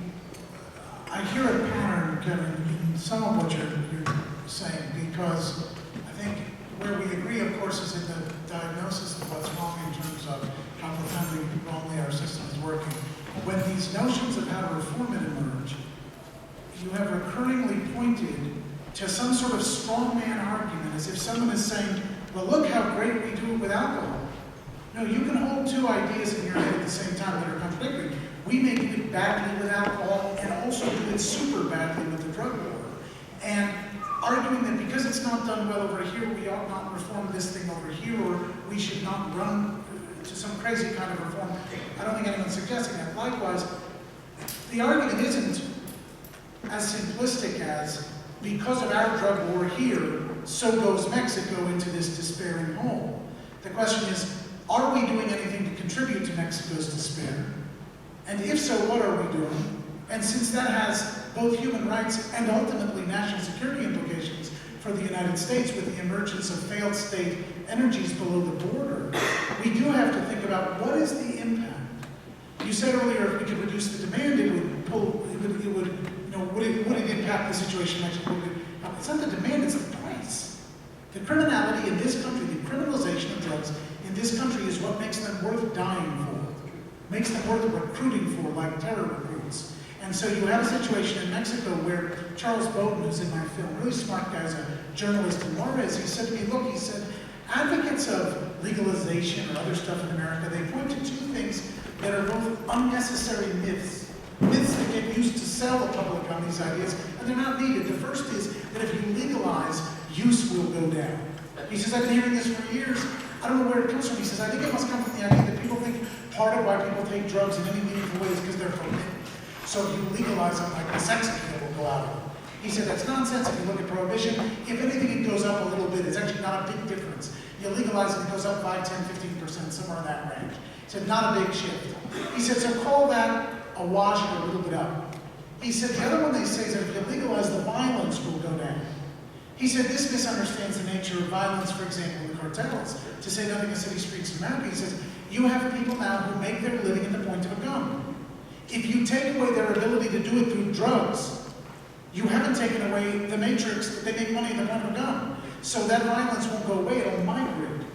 I hear a pattern, Kevin, in some of what you're saying, because I think where we agree, of course, is in the diagnosis of what's wrong in terms of how profoundly wrongly our system is working. When these notions of how to reform it emerge, you have recurringly pointed to some sort of strongman argument, as if someone is saying, well, look how great we do it with alcohol. No, you can hold two ideas in your head at the same time that are contradictory. We may do it badly with alcohol and also do it super badly with the drug war. And arguing that because it's not done well over here, we ought not reform this thing over here, or we should not run to some crazy kind of reform. I don't think anyone's suggesting that. Likewise, the argument isn't as simplistic as, because of our drug war here, so goes Mexico into this despairing hole. The question is, are we doing anything to contribute to Mexico's despair? And if so, what are we doing? And since that has both human rights and ultimately national security implications for the United States with the emergence of failed state energies below the border, we do have to think about what is the impact. You said earlier if we could reduce the demand, would it impact the situation in Mexico? It's not the demand, it's the price. The criminality in this country, the criminalization of drugs in this country is what makes them worth dying for, makes them worth recruiting for, like terror recruits. And so you have a situation in Mexico where Charles Bowden, who's in my film, really smart guy, is a journalist in Juarez, he said to me, look, he said, advocates of legalization or other stuff in America, they point to two things that are both unnecessary myths. Myths that get used to sell the public on these ideas, and they're not needed. The first is that if you legalize, use will go down. He says, I've been hearing this for years. I don't know where it comes from. He says, I think it must come from the idea that people think part of why people take drugs in any meaningful way is because they're forbidden. So if you legalize them, like the sex appeal will go out of them. He said, that's nonsense. If you look at prohibition, if anything, it goes up a little bit. It's actually not a big difference. You legalize it, it goes up 5, 10, 15%, somewhere in that range. He said, not a big shift. He said, so call that a wash or a little bit up. He said, the other one they say is that if you legalize, the violence will go down. He said, this misunderstands the nature of violence, for example, in the cartels. To say nothing of city streets in America, he says, you have people now who make their living at the point of a gun. If you take away their ability to do it through drugs, you haven't taken away the matrix that they make money at the point of a gun. So that violence won't go away, it'll migrate.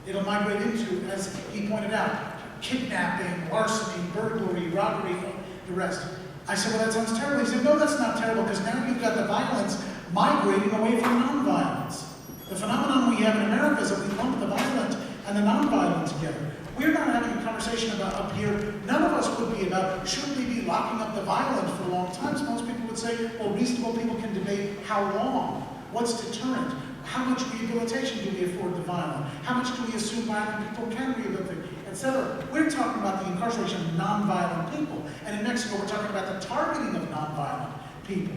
It'll migrate into, as he pointed out, kidnapping, larceny, burglary, robbery, the rest. I said, well, that sounds terrible. He said, no, that's not terrible, because now you've got the violence migrating away from nonviolence. The phenomenon we have in America is that we lump the violent and the nonviolent together. We're not having a conversation about up here. None of us would be about, should we be locking up the violent for long times? Most people would say, well, reasonable people can debate how long, what's deterrent, how much rehabilitation do we afford the violent, how much do we assume violent people can rehabilitate, etc. We're talking about the incarceration of nonviolent people. And in Mexico, we're talking about the targeting of nonviolent people.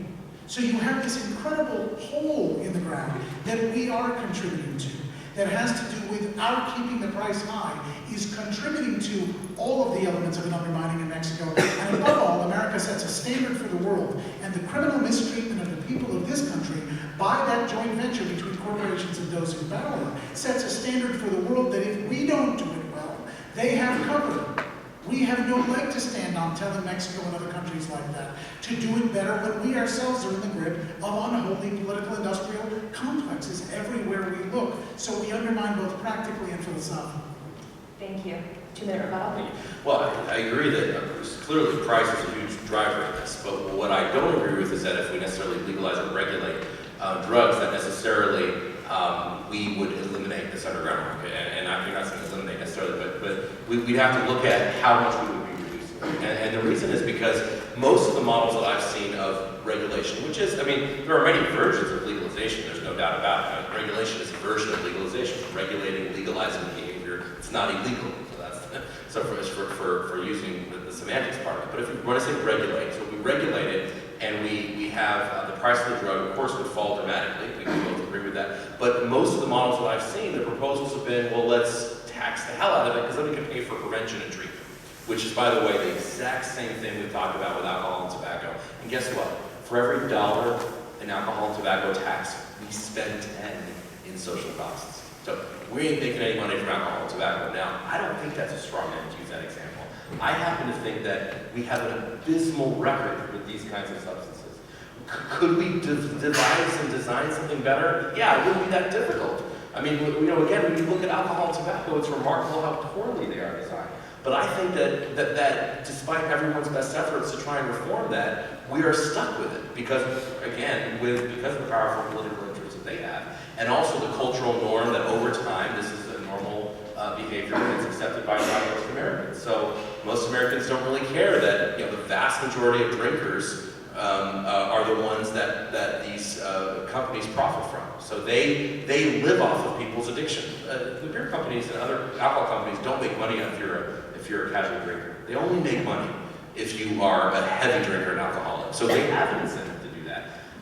So you have this incredible hole in the ground that we are contributing to, that has to do with our keeping the price high, is contributing to all of the elements of an undermining in Mexico. And above all, America sets a standard for the world. And the criminal mistreatment of the people of this country by that joint venture between corporations and those in power sets a standard for the world that if we don't do it well, they have cover. We have no leg to stand on telling Mexico and other countries like that to do it better when we ourselves are in the grip of unholy political industrial complexes everywhere we look. So we undermine both practically and philosophically. Thank you. 2-minute rebuttal. Well, I agree that clearly price is a huge driver in this, but what I don't agree with is that if we necessarily legalize or regulate drugs, that necessarily we would eliminate this underground market. And I'm not saying eliminate necessarily, but we'd have to look at how much we would be reducing. And the reason is because most of the models that I've seen of regulation, which is, I mean, there are many versions of legalization, there's no doubt about it. Regulation is a version of legalization, regulating, legalizing behavior. It's not illegal. So for using the semantics part of it. But if we want to say regulate, so if we regulate it and we have the price of the drug, of course, would fall dramatically. We can both agree with that. But most of the models that I've seen, the proposals have been, well, let's tax the hell out of it because then we can pay for prevention and treatment, which is, by the way, the exact same thing we talked about with alcohol and tobacco. And guess what? For every dollar in alcohol and tobacco tax, we spend 10 in social costs. So we ain't making any money from alcohol and tobacco. Now, I don't think that's a strong end to use that example. I happen to think that we have an abysmal record with these kinds of substances. Could we devise and design something better? Yeah, it wouldn't be that difficult. I mean, again, when you look at alcohol and tobacco, it's remarkable how poorly they are designed. But I think that despite everyone's best efforts to try and reform that, we are stuck with it because, again, because of the powerful political interests that they have. And also the cultural norm that over time, this is a normal behavior that's accepted by most Americans. So most Americans don't really care that the vast majority of drinkers are the ones that these companies profit from. So they live off of people's addiction. The beer companies and other alcohol companies don't make money if you're a casual drinker. They only make money if you are a heavy drinker and alcoholic. So they have an incentive.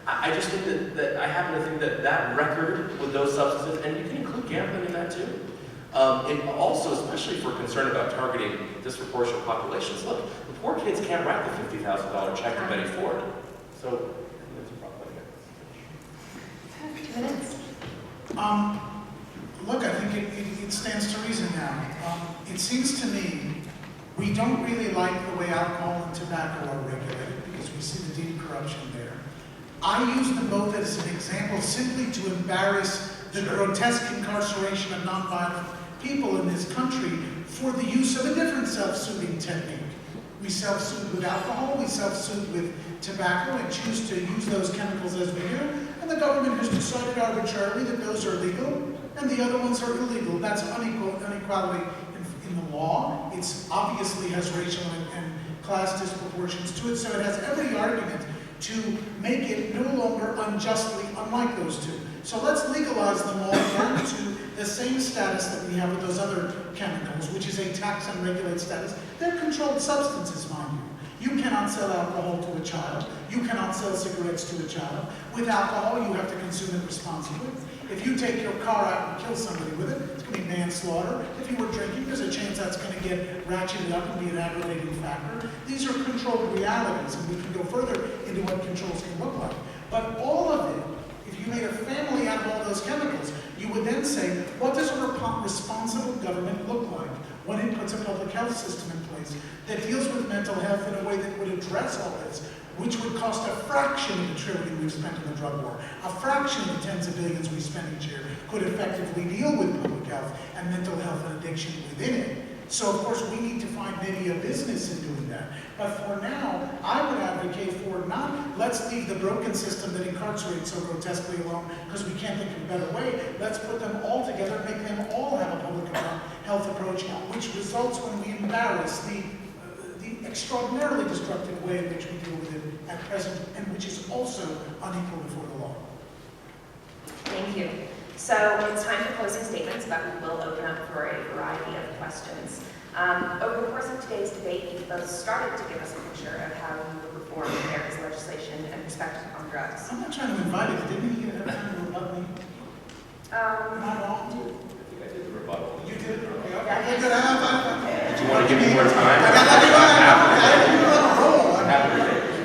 I just think that I happen to think that record with those substances, and you can include gambling in that too. And also, especially if we're concerned about targeting disproportionate populations, look, the poor kids can't write the $50,000 check to Betty Ford. So, that's a problem. 2 minutes. Look, I think it stands to reason now. It seems to me we don't really like the way alcohol and tobacco are regulated because we see the deep corruption there. I use them both as an example simply to embarrass the grotesque incarceration of nonviolent people in this country for the use of a different self-soothing technique. We self-soothe with alcohol, we self-soothe with tobacco, and choose to use those chemicals as we do, and the government has decided arbitrarily that those are legal and the other ones are illegal. That's inequality in the law. It obviously has racial and class disproportions to it, so it has every argument to make it no longer unjustly unlike those two. So let's legalize them all down to the same status that we have with those other chemicals, which is a tax and regulate status. They're controlled substances, mind you. You cannot sell alcohol to a child. You cannot sell cigarettes to a child. With alcohol, you have to consume it responsibly. If you take your car out and kill somebody with it, it's going to be manslaughter. If you were drinking, there's a chance that's going to get ratcheted up and be an aggravating factor. These are controlled realities, and we can go further into what controls can look like. But all of it, if you made a family out of all those chemicals, you would then say, what does a responsible government look like when it puts a public health system in place that deals with mental health in a way that would address all this, which would cost a fraction of the trillion we've spent in the drug war, a fraction of the tens of billions we spend each year, could effectively deal with public health and mental health and addiction within it. So, of course, we need to find maybe a business in doing that. But for now, I would advocate for not, let's leave the broken system that incarcerates so grotesquely alone because we can't think of a better way. Let's put them all together, make them all have a public health approach, which results when we embarrass the extraordinarily destructive way in which we deal with it at present, and which is also unequal before the law. Thank you. So it's time for closing statements, but we will open up for a variety of questions. Over the course of today's debate, you both started to give us a picture of how you would reform America's legislation and perspective on drugs. I'm not trying to invite it. Didn't you have time to rebut me? Am I wrong? I think I did the rebuttal. You did? Okay, Yeah, okay, good. Do you want to give me more time? I got to roll. I'm happy to take it.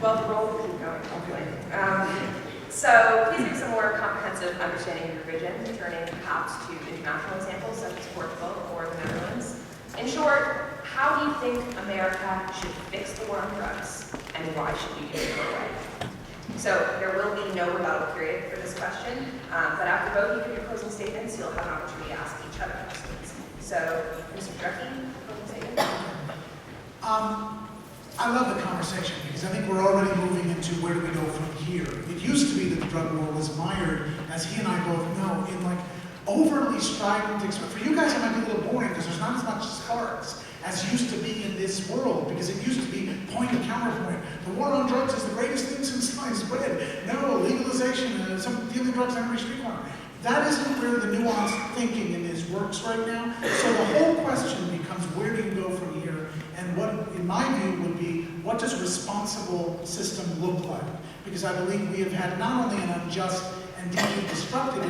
Well, the roll will keep going, hopefully. So please give some more comprehensive understanding of your vision, turning perhaps to international examples such as Portugal or the Netherlands. In short, how do you think America should fix the war on drugs, and why should we give it away? So there will be no rebuttal period for this question, but after both you give your closing statements, you'll have an opportunity to ask each other questions. So, Mr. Drucke, I love the conversation because I think we're already moving into where do we go from here. It used to be that the drug war was mired, as he and I both know, in like overly strident, for you guys it might be a little boring because there's not as much sparks as used to be in this world, because it used to be point and counterpoint. The war on drugs is the greatest thing since sliced bread. No, legalization, some dealing drugs on every street corner. That isn't where the nuanced thinking in this works right now. So the whole question becomes, where do you go from here? And what, in my view, would be, what does a responsible system look like? Because I believe we have had not only an unjust and deeply disrupted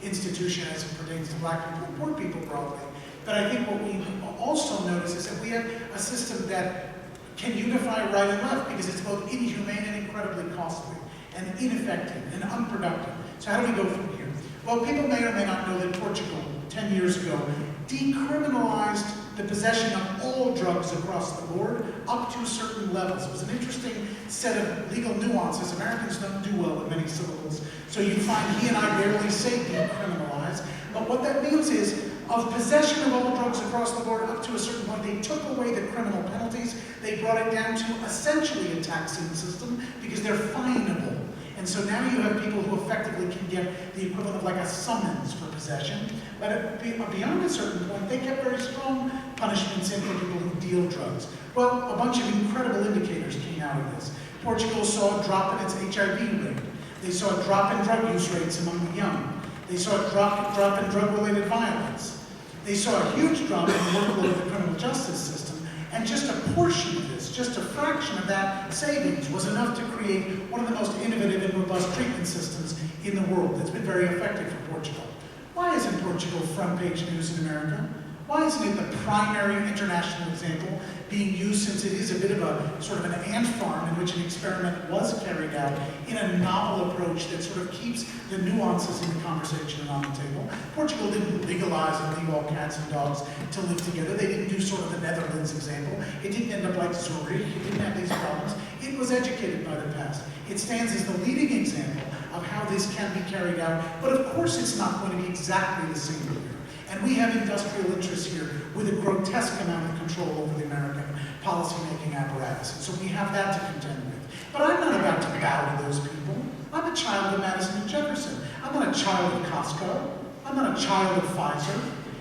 institution as it pertains to black people and poor people broadly, but I think what we also notice is that we have a system that can unify right and left because it's both inhumane and incredibly costly and ineffective and unproductive. So how do we go from here? Well, people may or may not know that Portugal, 10 years ago, decriminalized the possession of all drugs across the board up to certain levels. It was an interesting set of legal nuances. Americans don't do well with many syllables. So you find he and I barely say decriminalize. But what that means is, of possession of all drugs across the board up to a certain point, they took away the criminal penalties. They brought it down to essentially a taxing system because they're finable. And so now you have people who effectively can get the equivalent of like a summons for possession. But beyond a certain point, they kept very strong punishments in for people who deal drugs. Well, a bunch of incredible indicators came out of this. Portugal saw a drop in its HIV rate. They saw a drop in drug use rates among the young. They saw a drop in drug-related violence. They saw a huge drop in the workload of the criminal justice system. And just a portion of this, just a fraction of that savings was enough to create one of the most innovative and robust treatment systems in the world that's been very effective for Portugal. Why isn't Portugal front page news in America? Why isn't it the primary international example being used, since it is a bit of a sort of an ant farm in which an experiment was carried out in a novel approach that sort of keeps the nuances in the conversation on the table? Portugal didn't legalize and leave all cats and dogs to live together. They didn't do sort of the Netherlands example. It didn't end up like Zurich. It didn't have these problems. It was educated by the past. It stands as the leading example of how this can be carried out, but of course it's not going to be exactly the same here. And we have industrial interests here with a grotesque amount of control over the American policymaking apparatus. And so we have that to contend with. But I'm not about to bow to those people. I'm a child of Madison and Jefferson. I'm not a child of Costco. I'm not a child of Pfizer.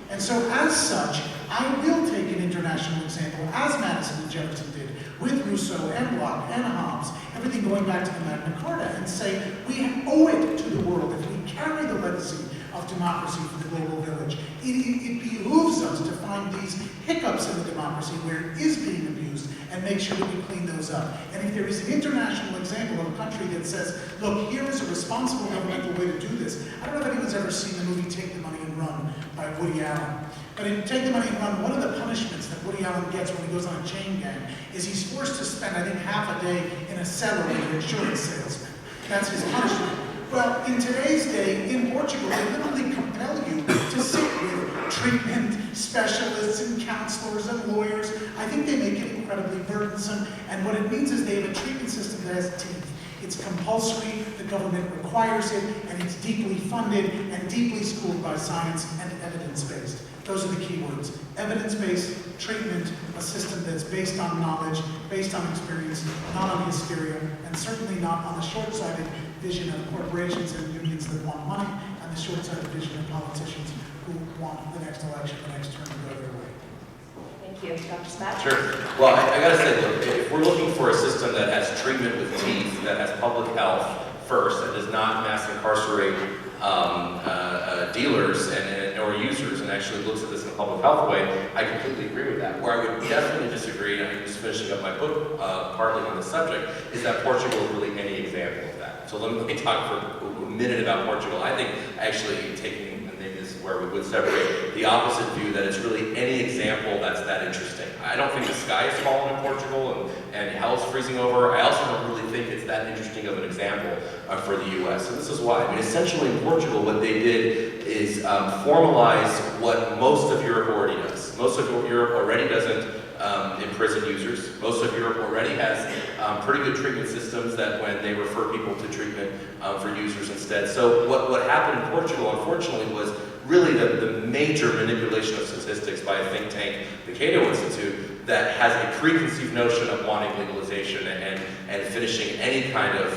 And so as such, I will take an international example, as Madison and Jefferson did, with Rousseau and Locke and Hobbes, everything going back to the Magna Carta, and say we owe it to the world if we carry the legacy of democracy for the global village. It behooves us to find these hiccups in the democracy where it is being abused and make sure that we clean those up. And if there is an international example of a country that says, look, here is a responsible governmental way to do this. I don't know if anyone's ever seen the movie Take the Money and Run by Woody Allen. But in Take the Money and Run, one of the punishments that Woody Allen gets when he goes on a chain gang is he's forced to spend, I think, half a day in a cellar with an insurance salesman. That's his punishment. Well, in today's day, in Portugal, they literally compel you to sit with treatment specialists and counselors and lawyers. I think they make it incredibly burdensome, and what it means is they have a treatment system that has teeth. It's compulsory, the government requires it, and it's deeply funded and deeply schooled by science and evidence-based. Those are the key words. Evidence-based treatment, a system that's based on knowledge, based on experience, not on hysteria, and certainly not on the short-sighted vision of corporations and unions that want money, and the short-sighted vision of politicians who want the next election, the next term to go their way. Thank you. Dr. Smack? Sure. Well, I gotta say, look, if we're looking for a system that has treatment with teeth, that has public health first, that does not mass incarcerate dealers or users and actually looks at this in a public health way, I completely agree with that. Where I would definitely disagree, and I'm just finishing up my book partly on the subject, is that Portugal is really any example of that. So let me talk for a minute about Portugal. I think actually taking, and maybe this is where we would separate, the opposite view that it's really any example that's that interesting. I don't think the sky is falling in Portugal and hell's freezing over. I also don't really think it's that interesting of an example for the US. And this is why. I mean, essentially in Portugal, what they did is formalize what most of Europe already does. Most of Europe already doesn't imprison users. Most of Europe already has pretty good treatment systems that when they refer people to treatment for users instead. So what happened in Portugal, unfortunately, was really the major manipulation of statistics by a think tank, the Cato Institute, that has a preconceived notion of wanting legalization and finishing any kind of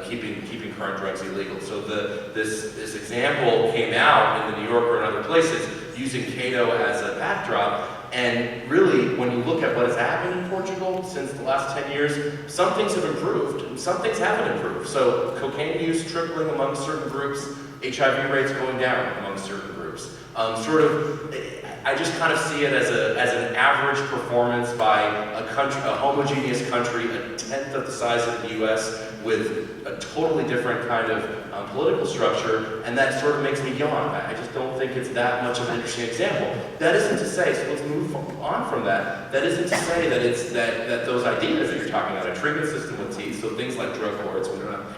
keeping current drugs illegal. So this example came out in the New Yorker and other places using Cato as a backdrop. And really, when you look at what has happened in Portugal since the last 10 years, some things have improved, and some things haven't improved. So cocaine use tripling among certain groups, HIV rates going down among certain groups. I just kind of see it as an average performance by a homogeneous country, a tenth of the size of the US, with a totally different kind of political structure, and that sort of makes me yawn. I just don't think it's that much of an interesting example. That isn't to say, so let's move on from that, that isn't to say that it's that those ideas that you're talking about, a treatment system with teeth, so things like drug courts, we don't have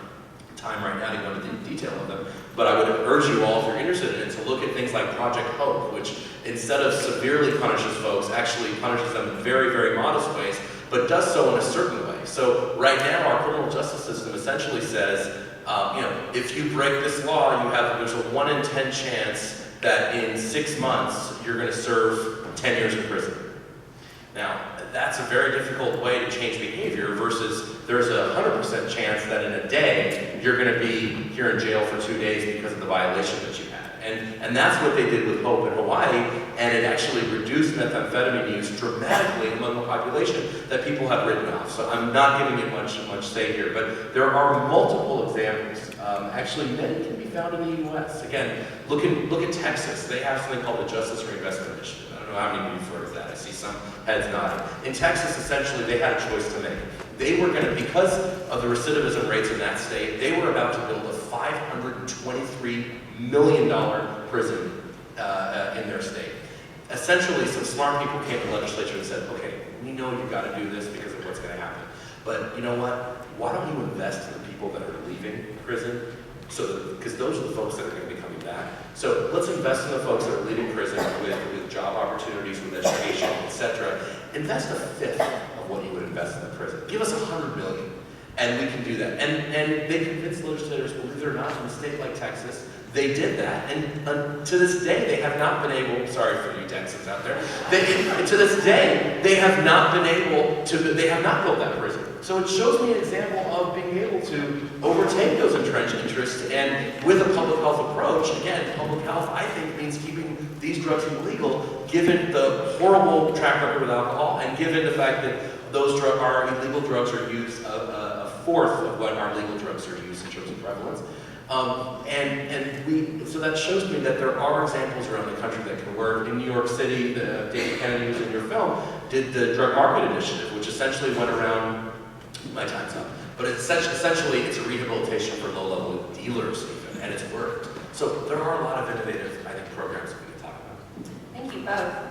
time right now to go into the detail of them, but I would urge you all, if you're interested in it, to look at things like Project Hope, which instead of severely punishes folks, actually punishes them in very, very modest ways, but does so in a certain way. So right now, our criminal justice system essentially says, if you break this law, there's a 1 in 10 chance that in 6 months, you're gonna serve 10 years in prison. Now, that's a very difficult way to change behavior versus there's a 100% chance that in a day, you're gonna be here in jail for 2 days because of the violation that you had. And that's what they did with Hope in Hawaii, and it actually reduced methamphetamine use dramatically among the population that people have written off. So I'm not giving it much say here, but there are multiple examples. Actually, many can be found in the US. Again, look at Texas. They have something called the Justice Reinvestment Initiative. I don't know how many of you have heard of that. I see some heads nodding. In Texas, essentially, they had a choice to make. They were going to, because of the recidivism rates in that state, they were about to build a $523 million prison in their state. Essentially, some smart people came to the legislature and said, okay, we know you've got to do this because of what's going to happen. But you know what? Why don't you invest in the people that are leaving prison? Because those are the folks that are going to be coming back. So let's invest in the folks that are leaving prison with job opportunities, with education, etc. Invest a fifth of what you would invest in the prison. Give us $100 million, and we can do that. And they convinced legislators, believe it or not, in a state like Texas, they did that, and to this day, they have not been able, sorry for you Texans out there, to this day, they have not built that prison. So it shows me an example of being able to overtake those entrenched interests, and with a public health approach, again, public health, I think, means keeping these drugs illegal, given the horrible track record with alcohol, and given the fact that our illegal drugs are used a fourth of what our legal drugs are used in terms of prevalence. So that shows me that there are examples around the country that can work. In New York City, David Kennedy, who's in your film, did the Drug Market Initiative, which essentially went around, my time's up, but essentially it's a rehabilitation for low-level dealers even, and it's worked. So there are a lot of innovative, I think, programs that we can talk about. Thank you both.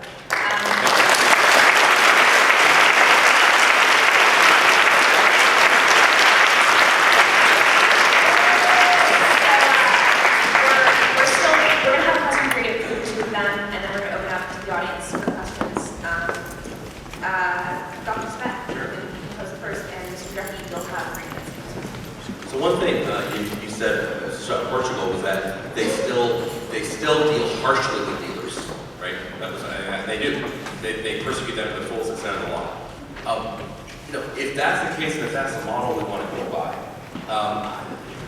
One thing you said about Portugal was that they still deal harshly with dealers, right? They do. They persecute them to the fullest extent of the law. If that's the case and if that's the model we want to go by,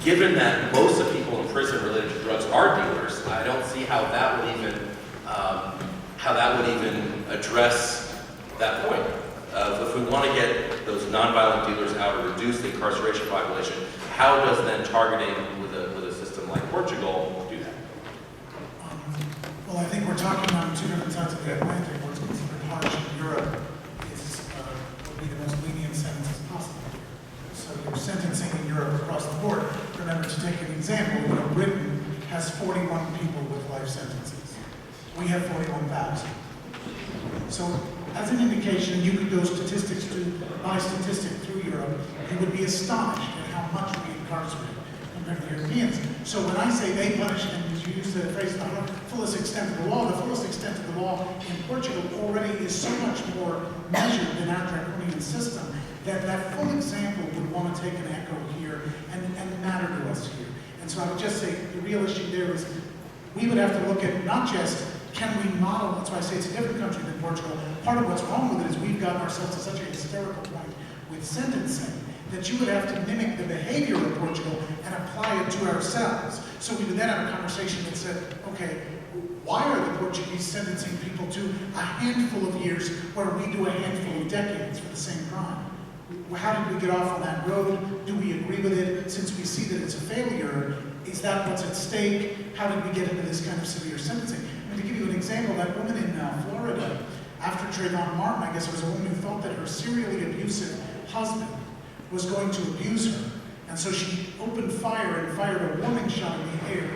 given that most of the people in prison related to drugs are dealers, I don't see how that would even address that point. If we want to get those nonviolent dealers out or reduce the incarceration population, how does then targeting with a system like Portugal do that? Well, I think we're talking on two different sides of the Atlantic. What's considered harsh in Europe would be the most lenient sentence possible. So you're sentencing in Europe across the board. Remember, to take an example, Britain has 41 people with life sentences. We have 41,000. So as an indication, you could go by statistic through Europe, you would be astonished at how much we incarcerate compared to Europeans. So when I say they punish, and you use the phrase the fullest extent of the law, the fullest extent of the law in Portugal already is so much more measured than our draconian system that full example would want to take an echo here and matter to us here. And so I would just say the real issue there is we would have to look at not just can we model, that's why I say it's a different country than Portugal. Part of what's wrong with it is we've gotten ourselves to such a hysterical point with sentencing that you would have to mimic the behavior of Portugal and apply it to ourselves. So we would then have a conversation that said, okay, why are the Portuguese sentencing people to a handful of years where we do a handful of decades for the same crime? How did we get off on that road? Do we agree with it? Since we see that it's a failure, is that what's at stake? How did we get into this kind of severe sentencing? I mean, to give you an example, that woman in Florida, after Trayvon Martin, I guess it was a woman who thought that her serially abusive husband was going to abuse her. And so she opened fire and fired a warning shot in the air.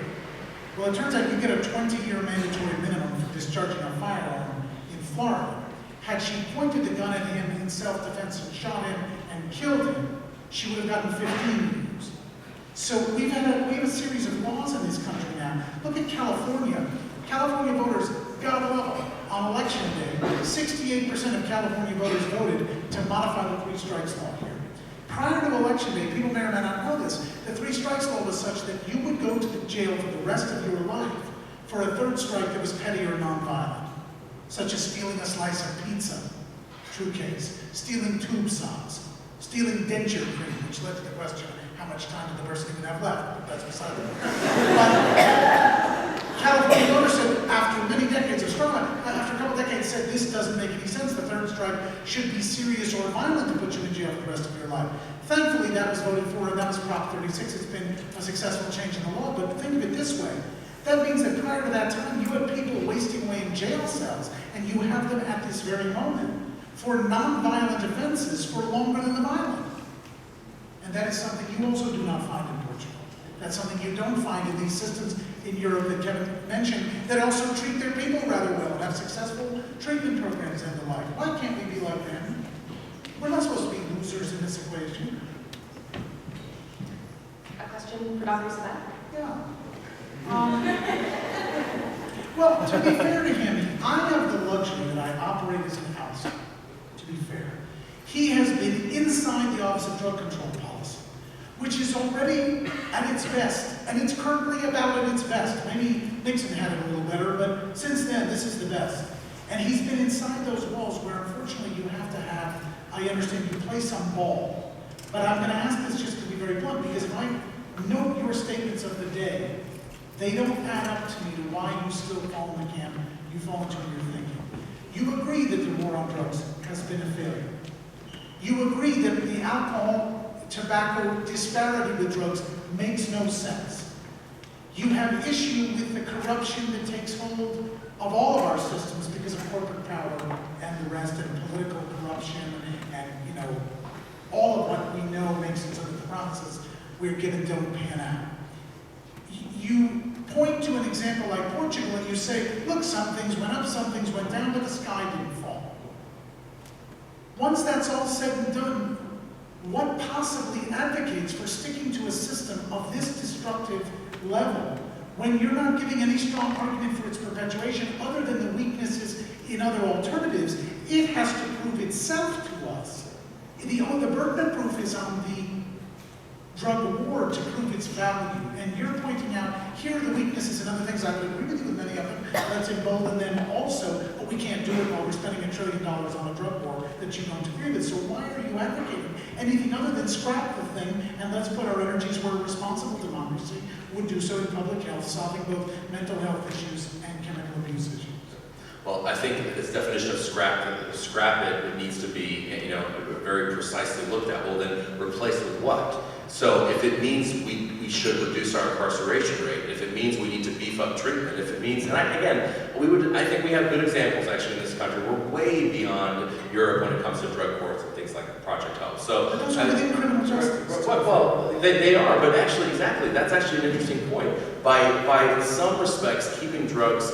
Well, it turns out you get a 20-year mandatory minimum for discharging a firearm in Florida. Had she pointed the gun at him in self-defense and shot him and killed him, she would have gotten 15 years. So we have a series of laws in this country now. Look at California. California voters, God love them, on election day, 68% of California voters voted to modify the three strikes law here. Prior to election day, people may or may not know this, the three strikes law was such that you would go to the jail for the rest of your life for a third strike that was petty or nonviolent, such as stealing a slice of pizza, true case, stealing tube socks, stealing denture cream, which led to the question, how much time did the person even have left? But that's beside the point. California voters said, after many decades of struggle, after a couple decades, said this doesn't make any sense. The third strike should be serious or violent to put you in jail for the rest of your life. Thankfully, that was voted for, and that was Prop 36. It's been a successful change in the law, but think of it this way. That means that prior to that time, you had people wasting away in jail cells, and you have them at this very moment for non-violent offenses for longer than the violent. And that is something you also do not find in Portugal. That's something you don't find in these systems in Europe that Kevin mentioned that also treat their people rather well and have successful treatment programs and the like. Why can't we be like them? We're not supposed to be losers in this equation. A question for Dr. Sabat? Yeah. Well, to be fair to him, I have the luxury that I operate as an outsider, to be fair. He has been inside the Office of Drug Control Policy, which is already at its best, and it's currently about at its best. Maybe Nixon had it a little better, but since then, this is the best. And he's been inside those walls where, unfortunately, you have to have, I understand, you play some ball. But I'm going to ask this just to be very blunt, because if I note your statements of the day, they don't add up to me to why you still fall in the camp you fall into in your thinking. You agree that the war on drugs has been a failure. You agree that the alcohol, tobacco disparity with drugs makes no sense. You have issue with the corruption that takes hold of all of our systems because of corporate power and the rest, and political corruption, and all of what we know makes it so that the promises we're given don't pan out. You point to an example like Portugal and you say, look, some things went up, some things went down, but the sky didn't fall. Once that's all said and done, what possibly advocates for sticking to a system of this destructive level when you're not giving any strong argument for its perpetuation other than the weaknesses in other alternatives? It has to prove itself to us. The burden of proof is on the drug war to prove its value. And you're pointing out, here are the weaknesses and other things. I would agree with you with many of them. Let's embolden them also, but we can't do it while we're spending $1 trillion on a drug war that you don't agree with. So why are you advocating anything other than scrap the thing and let's put our energies where a responsible democracy would do so in public health, solving both mental health issues and chemical abuse issues? Well, I think this definition of scrap it needs to be, very precisely looked at. Well, then replace with what? So if it means we should reduce our incarceration rate, if it means we need to beef up treatment, if it means, and I think we have good examples actually in this country. We're way beyond Europe when it comes to drug courts and things like Project Help. So but those are within criminal justice. Well, they are, but actually, exactly, that's actually an interesting point. By in some respects, keeping drugs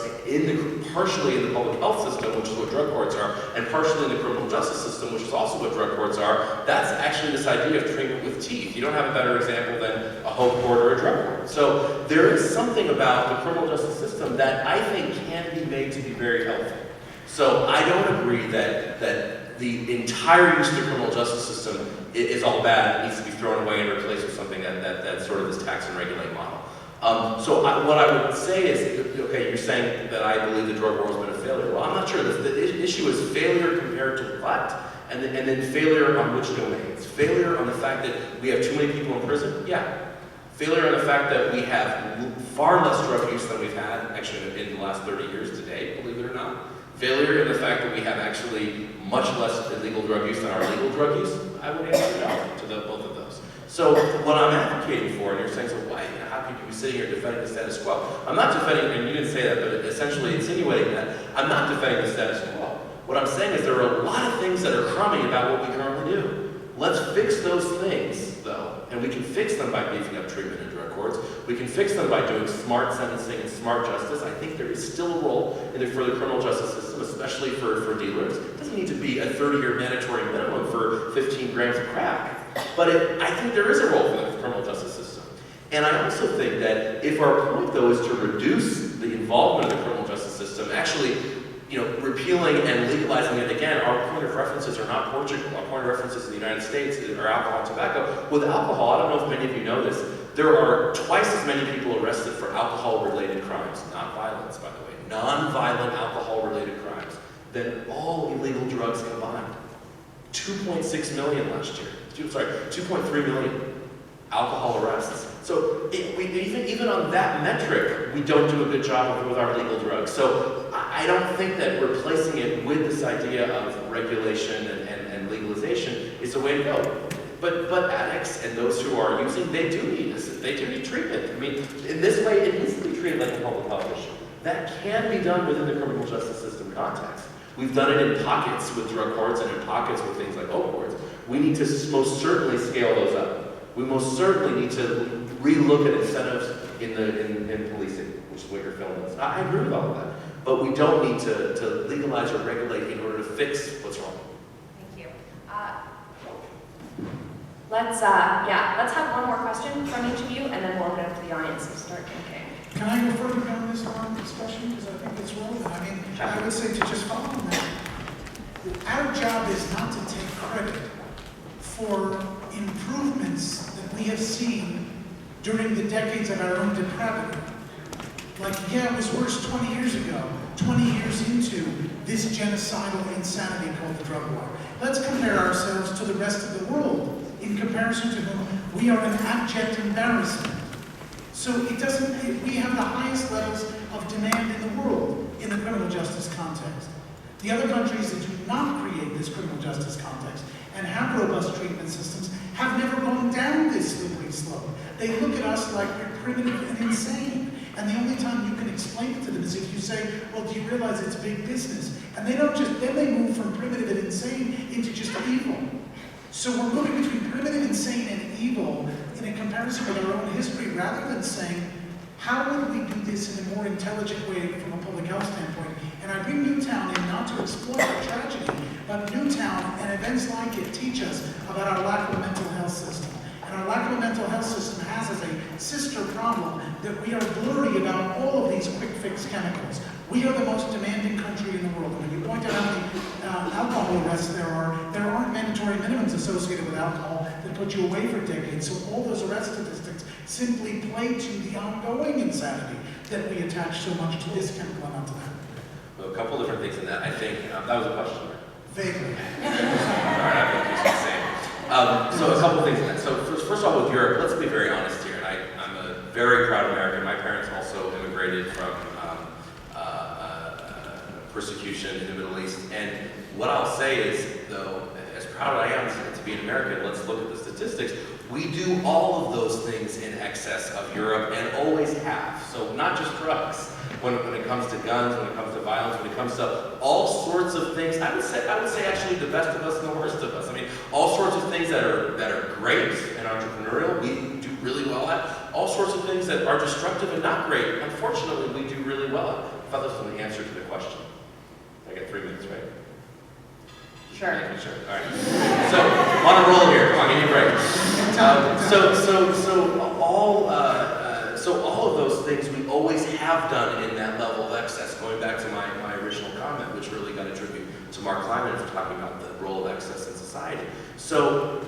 partially in the public health system, which is what drug courts are, and partially in the criminal justice system, which is also what drug courts are, that's actually this idea of treatment with teeth. You don't have a better example than a hope court or a drug court. So there is something about the criminal justice system that I think can be made to be very helpful. So I don't agree that the entire use of the criminal justice system is all bad. It needs to be thrown away and replaced with something that's sort of this tax and regulate model. What I would say is, okay, you're saying that I believe the drug war has been a failure. Well, I'm not sure. The issue is failure compared to what? And then failure on which domains? Failure on the fact that we have too many people in prison? Yeah. Failure on the fact that we have far less drug use than we've had, actually, in the last 30 years to date, believe it or not. Failure in the fact that we have actually much less illegal drug use than our legal drug use? I would answer no to both of those. So what I'm advocating for, and you're saying, so why, how could you be sitting here defending the status quo? I'm not defending, and you didn't say that, but essentially insinuating that I'm not defending the status quo. What I'm saying is there are a lot of things that are crummy about what we currently do. Let's fix those things, though, and we can fix them by beefing up treatment in drug courts. We can fix them by doing smart sentencing and smart justice. I think there is still a role for the criminal justice system, especially for dealers. It doesn't need to be a 30-year mandatory minimum for 15 grams of crack. But I think there is a role for the criminal justice system. And I also think that if our point, though, is to reduce the involvement of the criminal justice system, actually, repealing and legalizing it again, our point of references are not Portugal. Our point of references in the United States are alcohol and tobacco. With alcohol, I don't know if many of you know this, there are twice as many people arrested for alcohol-related crimes, not violence, by the way, non-violent alcohol-related crimes, than all illegal drugs combined. 2.6 million last year. 2.3 million alcohol arrests. So even on that metric, we don't do a good job with our legal drugs. So I don't think that replacing it with this idea of regulation and legalization is the way to go. But addicts and those who are using, they do need this. They do need treatment. I mean, in this way, it needs to be treated like a public health issue. That can be done within the criminal justice system context. We've done it in pockets with drug courts and in pockets with things like opioids. We need to most certainly scale those up. We most certainly need to relook at incentives in policing, which is what your film is. I agree with all of that. But we don't need to legalize or regulate in order to fix what's wrong. Thank you. Let's have one more question from each of you, and then we'll open it up to the audience and start thinking. Can I go further down this line of discussion? Because I think it's relevant. I mean, I would say to just follow on that. Our job is not to take credit for improvements that we have seen during the decades of our own depravity. Like, yeah, it was worse 20 years ago, 20 years into this genocidal insanity called the drug war. Let's compare ourselves to the rest of the world, in comparison to whom we are an abject embarrassment. So we have the highest levels of demand in the world in the criminal justice context. The other countries that do not create this criminal justice context and have robust treatment systems have never gone down this slippery slope. They look at us like we're primitive and insane. And the only time you can explain it to them is if you say, well, do you realize it's big business? And then they move from primitive and insane into just evil. So we're moving between primitive, insane, and evil in a comparison with our own history, rather than saying, how would we do this in a more intelligent way from a public health standpoint? And I bring Newtown in not to exploit the tragedy, but Newtown and events like it teach us about our lack of a mental health system. And our lack of a mental health system has as a sister problem that we are blurry about all of these quick fix chemicals. We are the most demanding country in the world. And when you point out how many alcohol arrests there aren't mandatory minimums associated with alcohol that put you away for decades. So all those arrest statistics simply play to the ongoing insanity that we attach so much to this chemical and not to that. Well, a couple different things in that. I think that was a question. Vaguely. All right, I think you should say. So a couple things in that. So first of all, with Europe, let's be very honest here. And I'm a very proud American. My parents also immigrated from persecution in the Middle East. And what I'll say is, though, as proud as I am to be an American, let's look at the statistics. We do all of those things in excess of Europe and always have. So not just drugs. When it comes to guns, when it comes to violence, when it comes to all sorts of things, I would say actually the best of us and the worst of us. I mean, all sorts of things that are great and entrepreneurial, we do really well at. All sorts of things that are destructive and not great, unfortunately, we do really well at. I thought this was the answer to the question. I got 3 minutes, right? Sure. Sure. All right. So on a roll here. Come on, give me a break. So all of those things we always have done in that level of excess. Going back to my original comment, which really got a tribute to Mark Kleiman for talking about the role of excess in society. society. So,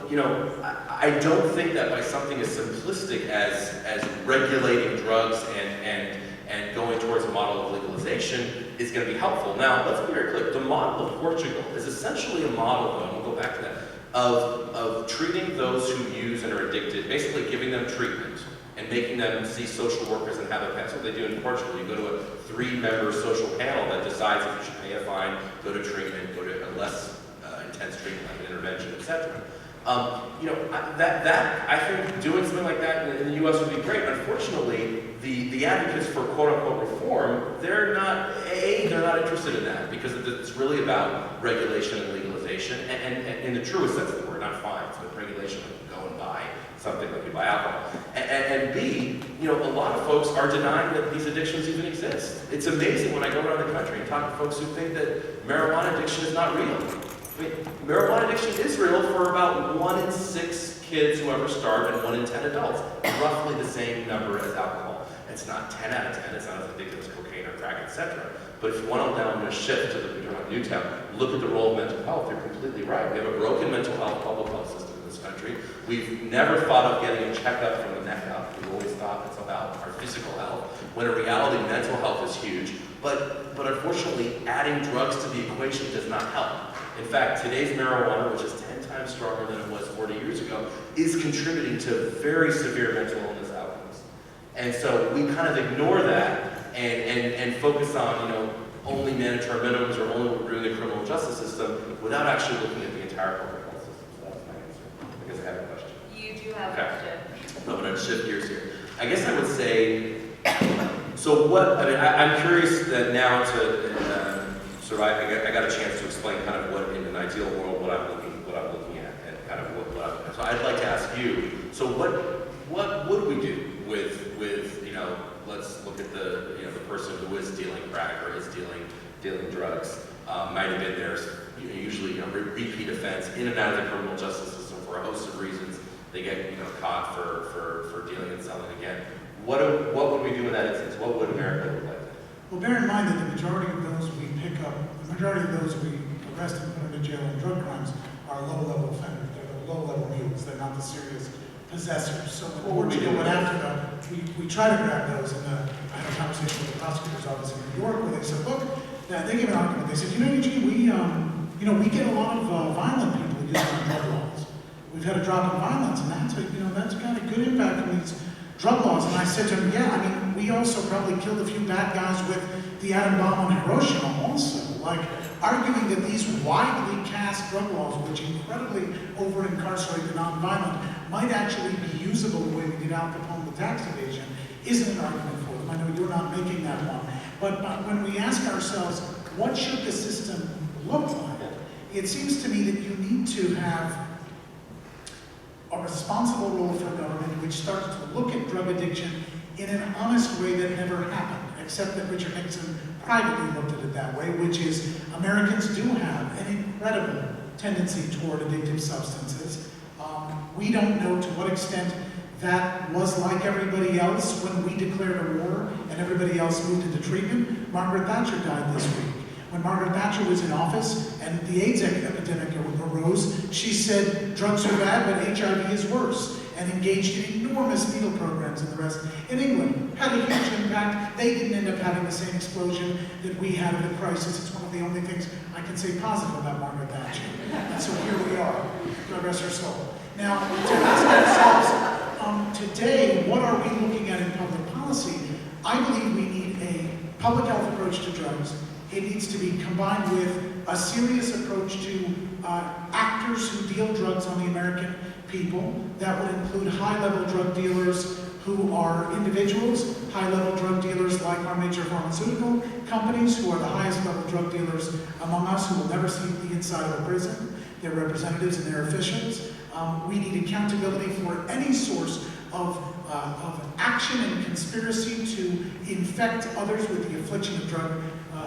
I don't think that by something as simplistic as regulating drugs and going towards a model of legalization is going to be helpful. Now, let's be very clear. The model of Portugal is essentially a model, though, and we'll go back to that, of treating those who use and are addicted, basically giving them treatment and making them see social workers and have a That's what they do in Portugal. You go to a 3-member social panel that decides if you should pay a fine, go to treatment, go to a less intense treatment like an intervention, etc. I think doing something like that in the U.S. would be great. Unfortunately, the advocates for quote-unquote reform, they're not interested in that because it's really about regulation and legalization, and in the truest sense of the word, not fines, but regulation, like go and buy something like you buy alcohol. And B, a lot of folks are denying that these addictions even exist. It's amazing when I go around the country and talk to folks who think that marijuana addiction is not real. I mean, marijuana addiction is real for about 1 in 6 kids who ever start and 1 in 10 adults. Roughly the same number as alcohol. It's not 10 out of 10, it's not as addictive as cocaine or crack, etc. But if you want to down a shift to Newtown, look at the role of mental health, you're completely right. We have a broken mental health, public health system in this country. We've never thought of getting a checkup from the neck up. We've always thought it's about our physical health, when in reality, mental health is huge. But unfortunately, adding drugs to the equation does not help. In fact, today's marijuana, which is 10 times stronger than it was 40 years ago, is contributing to very severe mental illness outcomes. And so we kind of ignore that and focus on, only mandatory minimums or only what we're doing in the criminal justice system without actually looking at the entire public health system. So that's my answer. I guess I have a question. You do have a question. I'm going to shift gears here. I guess I would say, I'm curious that now to I got a chance to explain kind of what, in an ideal world, what I'm looking at, and kind of so I'd like to ask you. So what would we do with let's look at the person who is dealing crack or is dealing drugs, might have been there, usually repeat offense in and out of the criminal justice system for a host of reasons. They get caught for dealing and selling again. What would we do in that instance? What would America look like? Well, bear in mind that the majority of those we pick up, the majority of those we arrest and put into jail on drug crimes are low-level offenders. They're the low-level mules. They're not the serious possessors. So when Portugal went after them, we try to grab those. And I had a conversation with the prosecutor's office in New York where they said, look, they gave an argument. They said, Eugene, we get a lot of violent people who use our drug laws. We've had a drop in violence, and that's got a good impact on these drug laws. And I said to him, we also probably killed a few bad guys with the atom bomb on Hiroshima also. Arguing that these widely cast drug laws, which incredibly over-incarcerate the non-violent, might actually be usable the way we did Al Capone with tax evasion, isn't an argument for them. I know you're not making that one. But when we ask ourselves, what should the system look like? It seems to me that you need to have a responsible role for government which starts to look at drug addiction in an honest way that never happened, except that Richard Nixon privately looked at it that way, which is Americans do have an incredible tendency toward addictive substances. We don't know to what extent that was like everybody else when we declared a war and everybody else moved into treatment. Margaret Thatcher died this week. When Margaret Thatcher was in office and the AIDS epidemic arose, she said drugs are bad, but HIV is worse, and engaged in enormous needle programs and the rest. In England, had a huge impact. They didn't end up having the same explosion that we had in the crisis. It's one of the only things I can say positive about Margaret Thatcher. And so here we are. God rest her soul. Now, to ask ourselves, today, what are we looking at in public policy? I believe we need a public health approach to drugs. It needs to be combined with a serious approach to actors who deal drugs on the American people. That would include high-level drug dealers who are individuals, high-level drug dealers like our major pharmaceutical companies, who are the highest-level drug dealers among us, who will never see the inside of a prison, their representatives and their officials. We need accountability for any source of action and conspiracy to infect others with the affliction of drug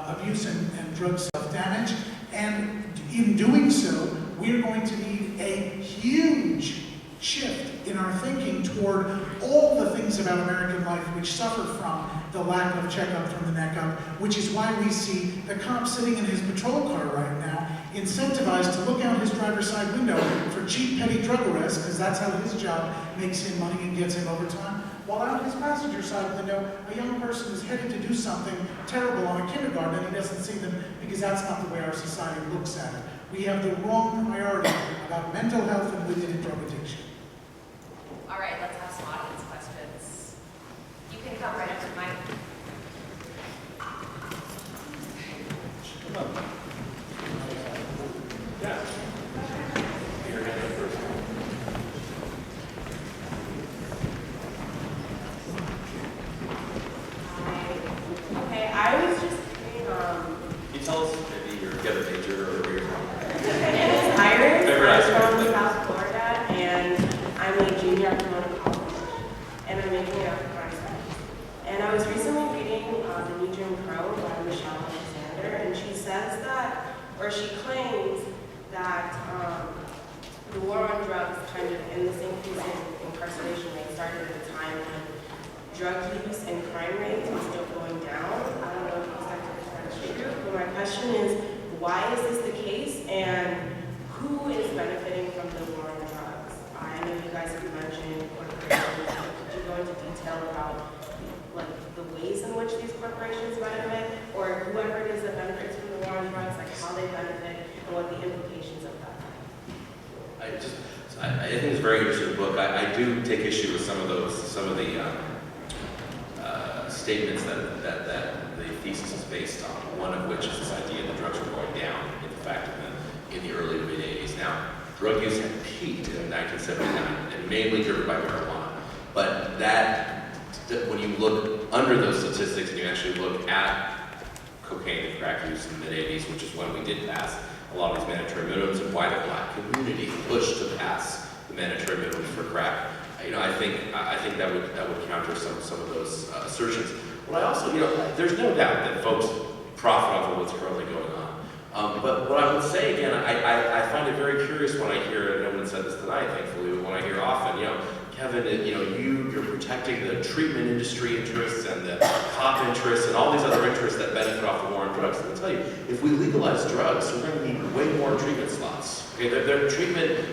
abuse and drug self-damage. And in doing so, we're going to need a huge shift in our thinking toward all the things about American life which suffer from the lack of checkup from the neck up, which is why we see the cop sitting in his patrol car right now, incentivized to look out his driver's side window for cheap petty drug arrests, because that's how his job makes him money and gets him overtime, while out his passenger side window, a young person is headed to do something terrible on a kindergarten and he doesn't see them because that's not the way our society looks at it. We have the wrong priority about mental health and within it drug addiction. All right, let's have some audience questions. You can come right up to the mic. Come on. Yeah. Your hand up first. Okay, I was just kidding, Can you tell us maybe your get a major or where you're from? my name is Iris, Favorite ice cream I'm from flavor? South Florida, and I'm a junior at Pomona College, and I'm making it up for myself. And I was recently reading The New Jim Crow by Michelle Alexander, and she says that, or she claims that the war on drugs kind of, and this increase in incarceration rate started at a time when drug use and crime rates were still going down. I don't know if you expect that's true, but my question is, why is this the case, and who is benefiting from the war on drugs? I know you guys have mentioned corporations. Could you go into detail about like the ways in which these corporations benefit, or whoever it is that benefits from the war on drugs, like how they benefit and what the implications of that are? I think it's a very interesting book. I do take issue with some of the statements that the thesis is based on. One of which is this idea that drugs were going down, in fact, in the early to mid 80s. Now, drug use had peaked in 1979, and mainly driven by marijuana. But when you look under those statistics and you actually look at cocaine and crack use in the mid 80s, which is when we did pass a lot of these mandatory minimums, and why the black community pushed to pass the mandatory minimums for crack. I think that would counter some of those assertions. But I also, there's no doubt that folks profit off of what's currently going on. But what I would say again, I find it very curious when I hear, and no one said this tonight, thankfully, but when I hear often, Kevin, you're protecting the treatment industry interests and the cop interests and all these other interests that benefit off the war on drugs. Let me tell you, if we legalize drugs, we're going to need way more treatment slots. Okay, their treatment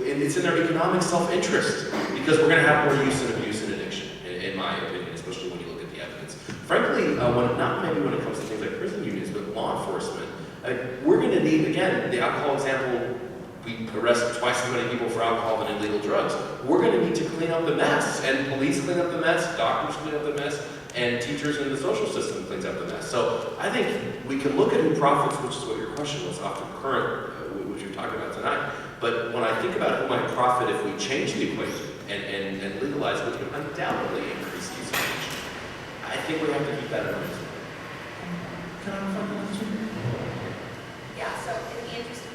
it's in their economic self-interest because we're going to have more use and abuse and addiction, in my opinion, especially when you look at the evidence. Frankly, not maybe when it comes to things like prison unions, but law enforcement, we're going to need, again, the alcohol example. We arrest twice as many people for alcohol than illegal drugs. We're going to need to clean up the mess, and police clean up the mess, doctors clean up the mess, and teachers in the social system cleans up the mess. So I think we can look at who profits, which is what your question was, off the current, which you're talking about tonight. But when I think about who might profit if we change the equation and legalize, which would undoubtedly increase the usage, I think we have to keep that in mind. Can I reflect on this one? Yeah, so in the interest of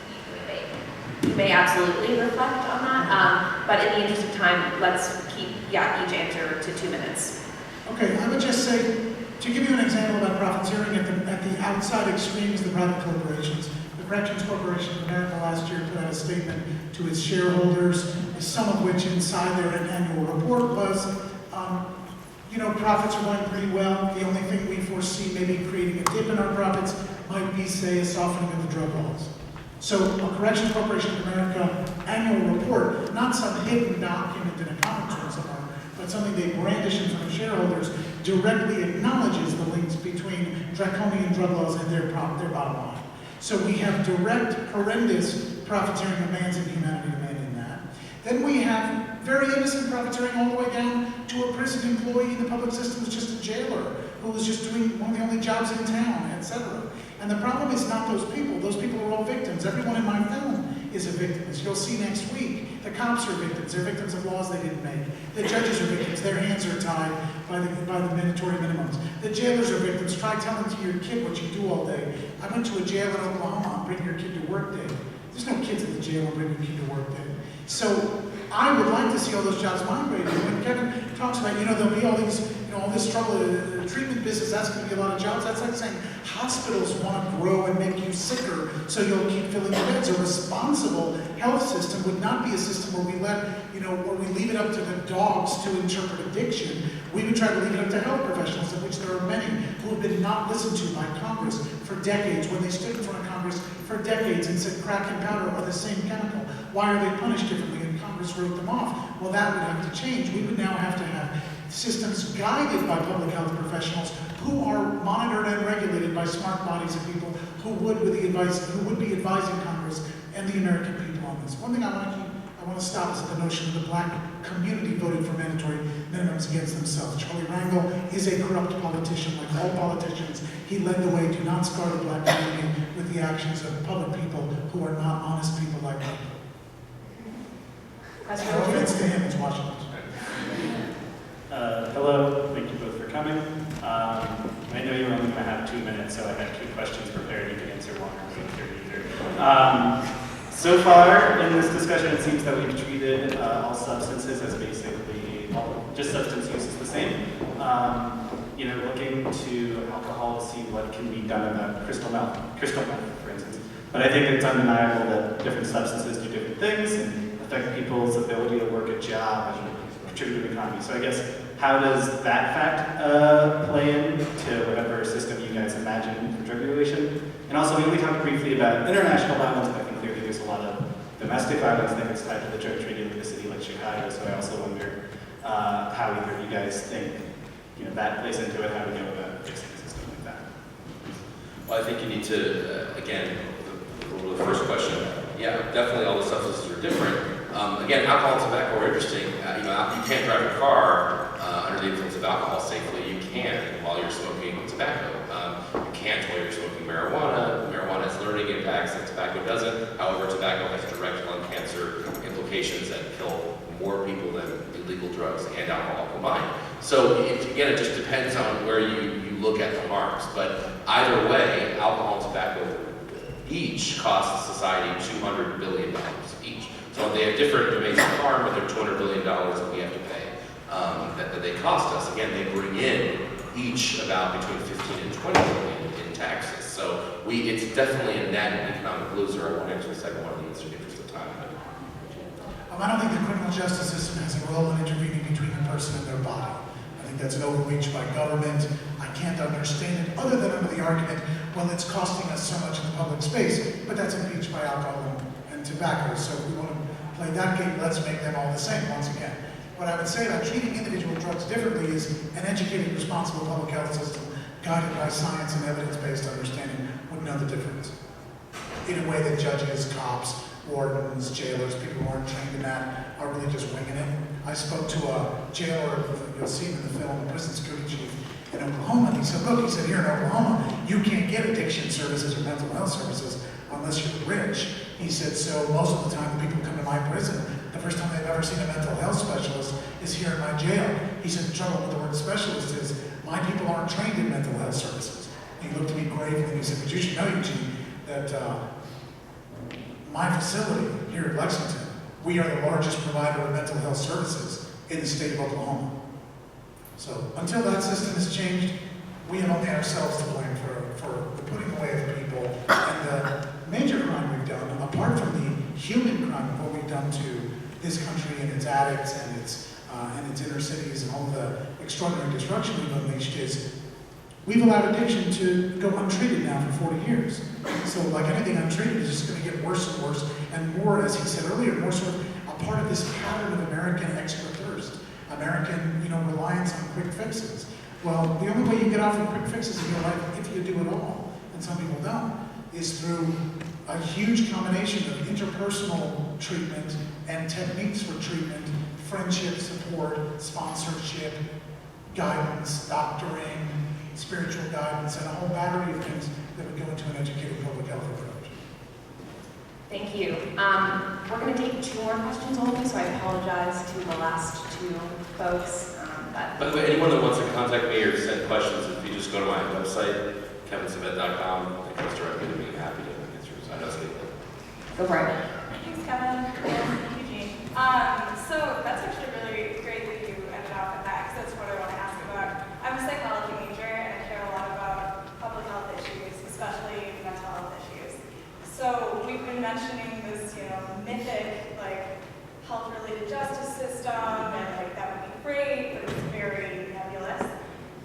you may absolutely reflect on that, but in the interest of time, let's keep each answer to 2 minutes. Okay, I would just say, to give you an example about profiteering at the outside extremes, the private corporations. The Corrections Corporation of America last year put out a statement to its shareholders, some of which inside their annual report was, profits are going pretty well. The only thing we foresee maybe creating a dip in our profits might be, say, a softening of the drug laws. So a Corrections Corporation of America annual report, not some hidden document in a conference room somewhere, but something they brandish in front of shareholders, directly acknowledges the links between draconian drug laws and their bottom line. So we have direct, horrendous profiteering of man's inhumanity demanding that. Then we have very innocent profiteering all the way down to a prison employee in the public system who's just a jailer, who was just doing one of the only jobs in town, etc. And the problem is not those people. Those people are all victims. Everyone in my film is a victim. As you'll see next week, the cops are victims. They're victims of laws they didn't make. The judges are victims. Their hands are tied by the mandatory minimums. The jailers are victims. Try telling to your kid what you do all day. I went to a jail in Oklahoma on Bring Your Kid to Work Day. There's no kids in the jail on Bring Your Kid to Work Day. So I would like to see all those jobs migrated. When Kevin talks about, there'll be all these, all this trouble, the treatment business, that's going to be a lot of jobs. That's like saying, Hospitals want to grow and make you sicker, so you'll keep filling the beds. A responsible health system would not be a system where we where we leave it up to the dogs to interpret addiction. We would try to leave it up to health professionals, of which there are many who have been not listened to by Congress for decades, when they stood in front of Congress for decades and said crack and powder are the same chemical. Why are they punished differently? And Congress wrote them off. Well, that would have to change. We would now have to have systems guided by public health professionals who are monitored and regulated by smart bodies of people who would be advising Congress and the American people on this. One thing I want to stop is the notion that the black community voted for mandatory minimums against themselves. Charlie Rangel is a corrupt politician, like all politicians. He led the way. Do not scar the black community with the actions of public people who are not honest people like him. No offense to him, it's Washington. Hello, thank you both for coming. I know you're only going to have 2 minutes, so I had 2 questions prepared. You can answer one or either. So far in this discussion, it seems that we've treated all substances as basically just substance use is the same. Looking to alcohol to see what can be done about crystal meth, for instance. But I think it's undeniable that different substances do different things and affect people's ability to work a job and contribute to the economy. So I guess, how does that fact play into whatever system you guys imagine for drug regulation? And also, we only talked briefly about international violence, but I think clearly there's a lot of domestic violence that gets tied to the drug trade in a city like Chicago. So I also wonder how either of you guys think that plays into it, how we go about fixing a system like that. Well, I think you need to, again, the first question, yeah, definitely all the substances are different. Again, alcohol and tobacco are interesting. You can't drive a car under the influence of alcohol safely. You can while you're smoking tobacco. You can't while you're smoking marijuana. Marijuana has learning impacts that tobacco doesn't. However, tobacco has direct lung cancer implications that kill more people than illegal drugs and alcohol combined. So again, it just depends on where you look at the harms. But either way, alcohol and tobacco each cost society $200 billion each. So they have different domains of harm, but they're $200 billion that we have to pay, that they cost us. Again, they bring in each about between 15 and 20 billion in taxes. So it's definitely a net economic loser. I won't answer the second one in the interest of time. I don't think the criminal justice system has a role in intervening between a person and their body. I think that's an overreach by government. I can't understand it other than under the argument, well, it's costing us so much in the public space, but that's impeached by alcohol and tobacco. So if we want to play that game, let's make them all the same once again. What I would say about treating individual drugs differently is an educated, responsible public health system guided by science and evidence-based understanding would know the difference. In a way that judges, cops, wardens, jailers, people who aren't trained in that are really just winging it. I spoke to a jailer, you'll see him in the film, a prison security chief in Oklahoma, and he said, look, here in Oklahoma, you can't get addiction services or mental health services unless you're rich. He said, so most of the time the people come to my prison, the first time they've ever seen a mental health specialist is here in my jail. He said, the trouble with the word specialist is my people aren't trained in mental health services. And he looked at me gravely and he said, but you should know, Eugene, that my facility here at Lexington, we are the largest provider of mental health services in the state of Oklahoma. So until that system is changed, we have only ourselves to blame for the putting away of people and the major crime we've done, apart from the human crime of what we've done to this country and its addicts and its inner cities and all the extraordinary destruction we've unleashed is we've allowed addiction to go untreated now for 40 years. So like anything untreated is just going to get worse and worse and more, as he said earlier, more sort of a part of this pattern of American extra thirst, American, reliance on quick fixes. Well, the only way you get off of quick fixes in your life, if you do it all, and some people don't, is through a huge combination of interpersonal treatment and techniques for treatment, friendship, support, sponsorship, guidance, doctoring, spiritual guidance, and a whole battery of things that would go into an educated public health approach. Thank you. We're going to take 2 more questions only, so I apologize to the last 2 folks. By the way, anyone that wants to contact me or send questions, if you just go to my website, kevinsavet.com, it comes directly to me. I'm happy to answer. I know it's good. Go for it. Thanks, Kevin. And Eugene. So that's actually really great that you ended off with that, because that's what I want to ask about. I'm a psychology major, and I care a lot about public health issues So we've been mentioning this, mythic, health-related justice system, and that would be great, but it's very nebulous.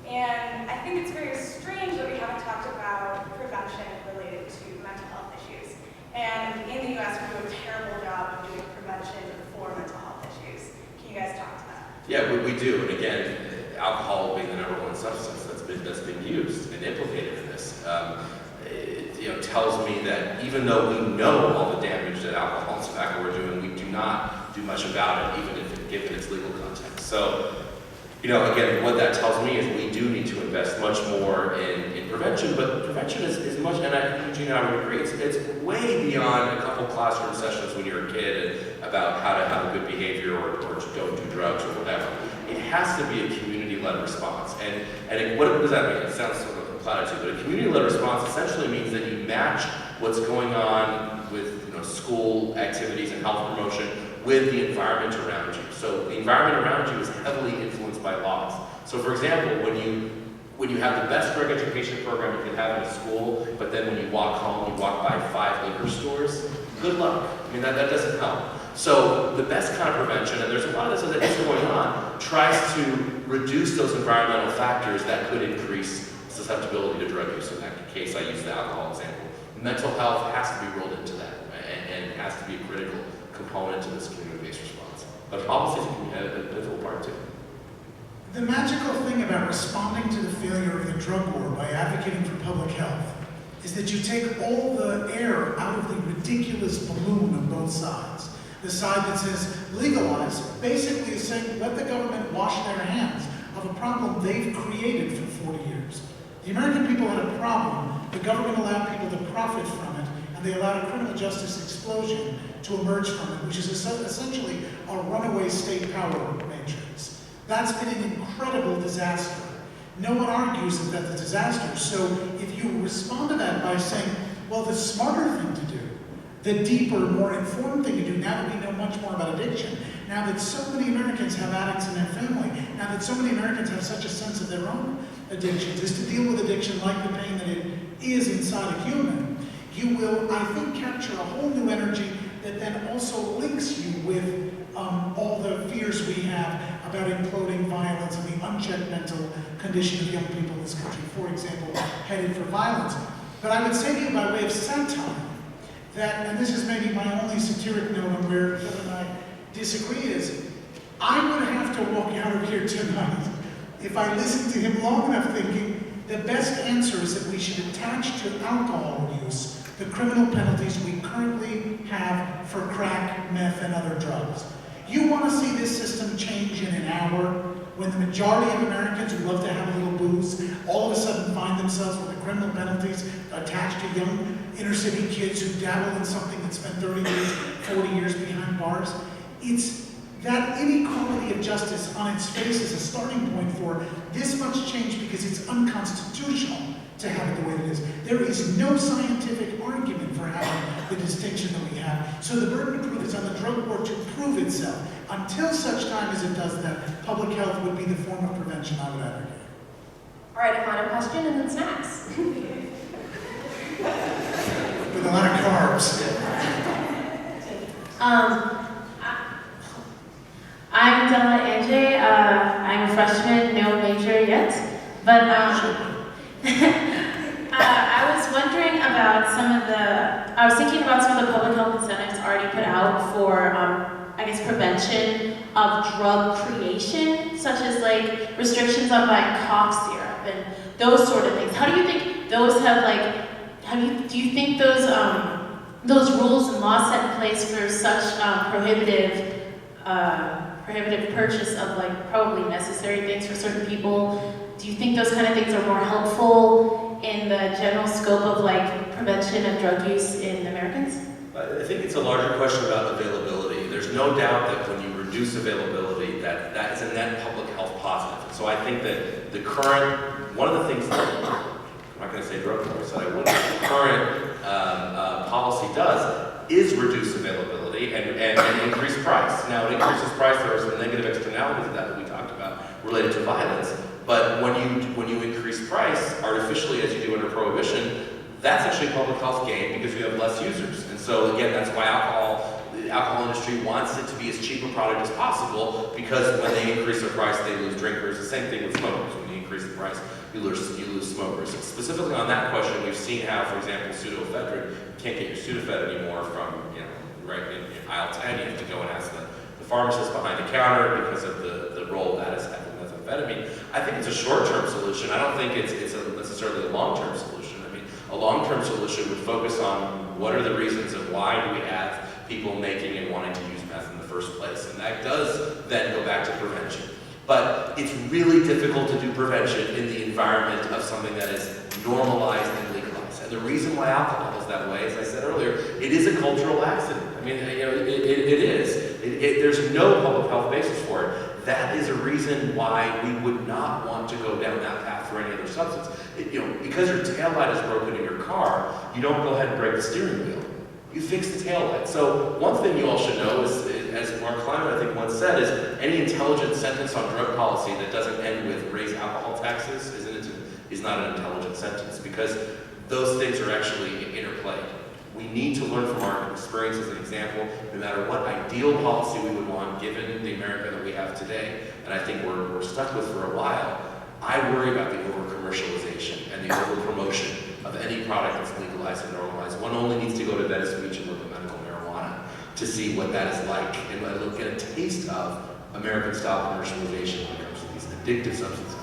And I think it's very strange that we haven't talked about prevention related to mental health issues. And in the US, we do a terrible job of doing prevention for mental health issues. Can you guys talk to that? Yeah, we do. And again, alcohol being the #1 substance that's been used and implicated in this. It tells me that even though we know all the damage that alcohol and tobacco are doing, we do not do much about it, even if given its legal context. So, again, what that tells me is we do need to invest much more in prevention, but prevention is much, and Eugene and I would agree, it's way beyond a couple classroom sessions when you're a kid about how to have a good behavior or don't do drugs or whatever. It has to be a community-led response. And what does that mean? It sounds sort of a platitude, but a community-led response essentially means that you match what's going on with school activities and health promotion with the environment around you. So the environment around you is heavily influenced by laws. So for example, when you have the best drug education program you can have in a school, but then when you walk home, you walk by 5 liquor stores, good luck. I mean, that doesn't help. So the best kind of prevention, and there's a lot of this that is going on, tries to reduce those environmental factors that could increase susceptibility to drug use. In that case, I used the alcohol example. Mental health has to be rolled into that, and has to be a critical component to this community-based response. But policies can have a pivotal part too. The magical thing about responding to the failure of the drug war by advocating for public health is that you take all the air out of the ridiculous balloon on both sides. The side that says legalize basically is saying let the government wash their hands of a problem they've created for 40 years. The American people had a problem. The government allowed people to profit from it, and they allowed a criminal justice explosion to emerge from it, which is essentially a runaway state power matrix. That's been an incredible disaster. No one argues that that's a disaster. So if you respond to that by saying, well, the smarter thing to do, the deeper, more informed thing to do, now that we know much more about addiction, now that so many Americans have addicts in their family, now that so many Americans have such a sense of their own addictions, is to deal with addiction like the pain that it is inside a human, you will, I think, capture a whole new energy that then also links you with all the fears we have about imploding violence and the unchecked mental condition of young people in this country, for example, headed for violence. But I would say to you by way of satire that, and this is maybe my only satiric note on where Phil and I disagree, is I would have to walk out of here tonight if I listened to him long enough thinking the best answer is that we should attach to alcohol use the criminal penalties we currently have for crack, meth, and other drugs. You want to see this system change in an hour when the majority of Americans who love to have a little booze all of a sudden find themselves with the criminal penalties attached to young inner city kids who dabble in something that spent 30 years, 40 years behind bars? It's that inequality of justice on its face is a starting point for this much change because it's unconstitutional to have it the way it is. There is no scientific argument for having the distinction that we have. So the burden of proof is on the drug war to prove itself. Until such time as it does that, public health would be the form of prevention I would advocate. All right, a final question and then snacks. With a lot of carbs. I'm Della Anjay. I'm a freshman, no major yet, but I was wondering about I was thinking about some of the public health incentives already put out for, I guess, prevention of drug creation, such as like restrictions on buying cough syrup and those sort of things. How do you think those have do you think those rules and laws set in place for such prohibitive purchase of probably necessary things for certain people, do you think those kind of things are more helpful in the general scope of prevention of drug use in Americans? I think it's a larger question about availability. There's no doubt that when you reduce availability, that is a net public health positive. So I think that the current, one of the things that, I'm not going to say drug laws, what the current policy does is reduce availability and increase price. Now, it increases price, there are some negative externalities of that we talked about related to violence, but when you increase price artificially as you do under prohibition, that's actually a public health gain because you have less users. And so again, that's why the alcohol industry wants it to be as cheap a product as possible, because when they increase their price, they lose drinkers. The same thing with smokers. When you increase the price, you lose smokers. Specifically on that question, we've seen how, for example, pseudoephedrine, you can't get your Sudafed anymore from, right in aisle 10. You have to go and ask the pharmacist behind the counter because of the role that has had in methamphetamine. I think it's a short-term solution. I don't think it's necessarily a long-term solution. I mean, a long-term solution would focus on what are the reasons and why do we have people making and wanting to use meth in the first place. And that does then go back to prevention. But it's really difficult to do prevention in the environment of something that is normalized and legalized. And the reason why alcohol is that way, as I said earlier, it is a cultural accident. I mean, it is. There's no public health basis for it. That is a reason why we would not want to go down that path for any other substance. Because your taillight is broken in your car, you don't go ahead and break the steering wheel. You fix the taillight. So one thing you all should know is, as Mark Kleiman I think once said, is any intelligent sentence on drug policy that doesn't end with raise alcohol taxes is not an intelligent sentence, because those things are actually interplayed. We need to learn from our experience as an example, no matter what ideal policy we would want given the America that we have today, and I think we're stuck with for a while. I worry about the over-commercialization and the over-promotion of any product that's legalized and normalized. One only needs to go to Venice Beach and look at medical marijuana to see what that is like and get a taste of American-style commercialization when it comes to these addictive substances.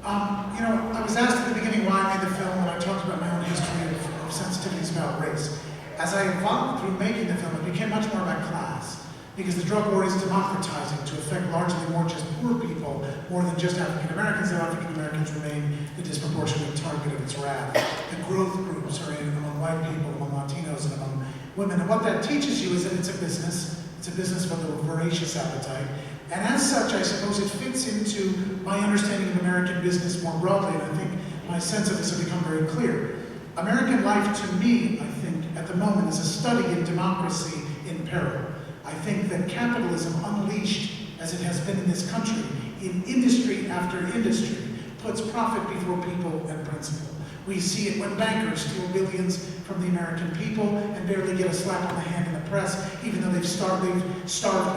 I was asked at the beginning why I made the film, and I talked about my own history of sensitivities about race. As I evolved through making the film, it became much more about class, because the drug war is democratizing to affect largely more just poor people, more than just African Americans, though African Americans remain the disproportionate target of its wrath. The growth groups are among white people, among Latinos, and among women. And what that teaches you is that it's a business. It's a business with a voracious appetite. And as such, I suppose it fits into my understanding of American business more broadly, and I think my sense of this has become very clear. American life, to me, I think, at the moment, is a study in democracy in peril. I think that capitalism, unleashed as it has been in this country, in industry after industry, puts profit before people and principle. We see it when bankers steal billions from the American people and barely get a slap on the hand in the press, even though they've starved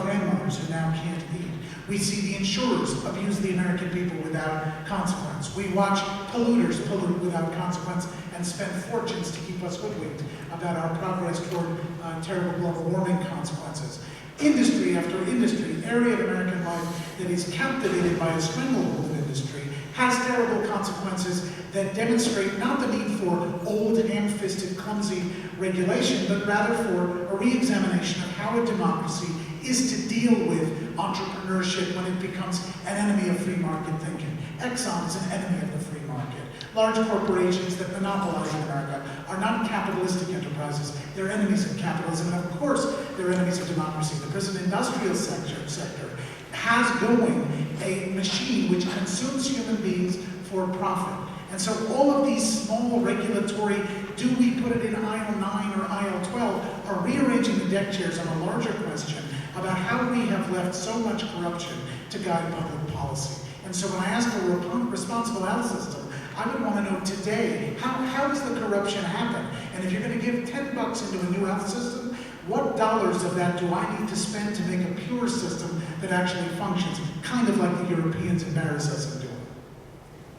grandmothers who now can't eat. We see the insurers abuse the American people without consequence. We watch polluters pollute without consequence and spend fortunes to keep us hoodwinked about our progress toward terrible global warming consequences. Industry after industry, area of American life that is captivated by a stranglehold of industry, has terrible consequences that demonstrate not the need for old, ham-fisted, clumsy regulation, but rather for a re-examination of how a democracy is to deal with entrepreneurship when it becomes an enemy of free market thinking. Exxon is an enemy of the free market. Large corporations that monopolize in America are not capitalistic enterprises. They're enemies of capitalism, and of course, they're enemies of democracy. The prison industrial sector has going a machine which consumes human beings for profit. And so all of these small regulatory, do we put it in aisle 9 or aisle 12, are rearranging the deck chairs on a larger question about how we have left so much corruption to guide public policy. And so when I ask for a responsible health system, I would want to know today, how does the corruption happen? And if you're going to give $10 into a new health system, what dollars of that do I need to spend to make a pure system that actually functions, kind of like the Europeans embarrass us in doing?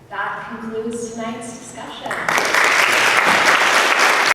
That concludes tonight's discussion.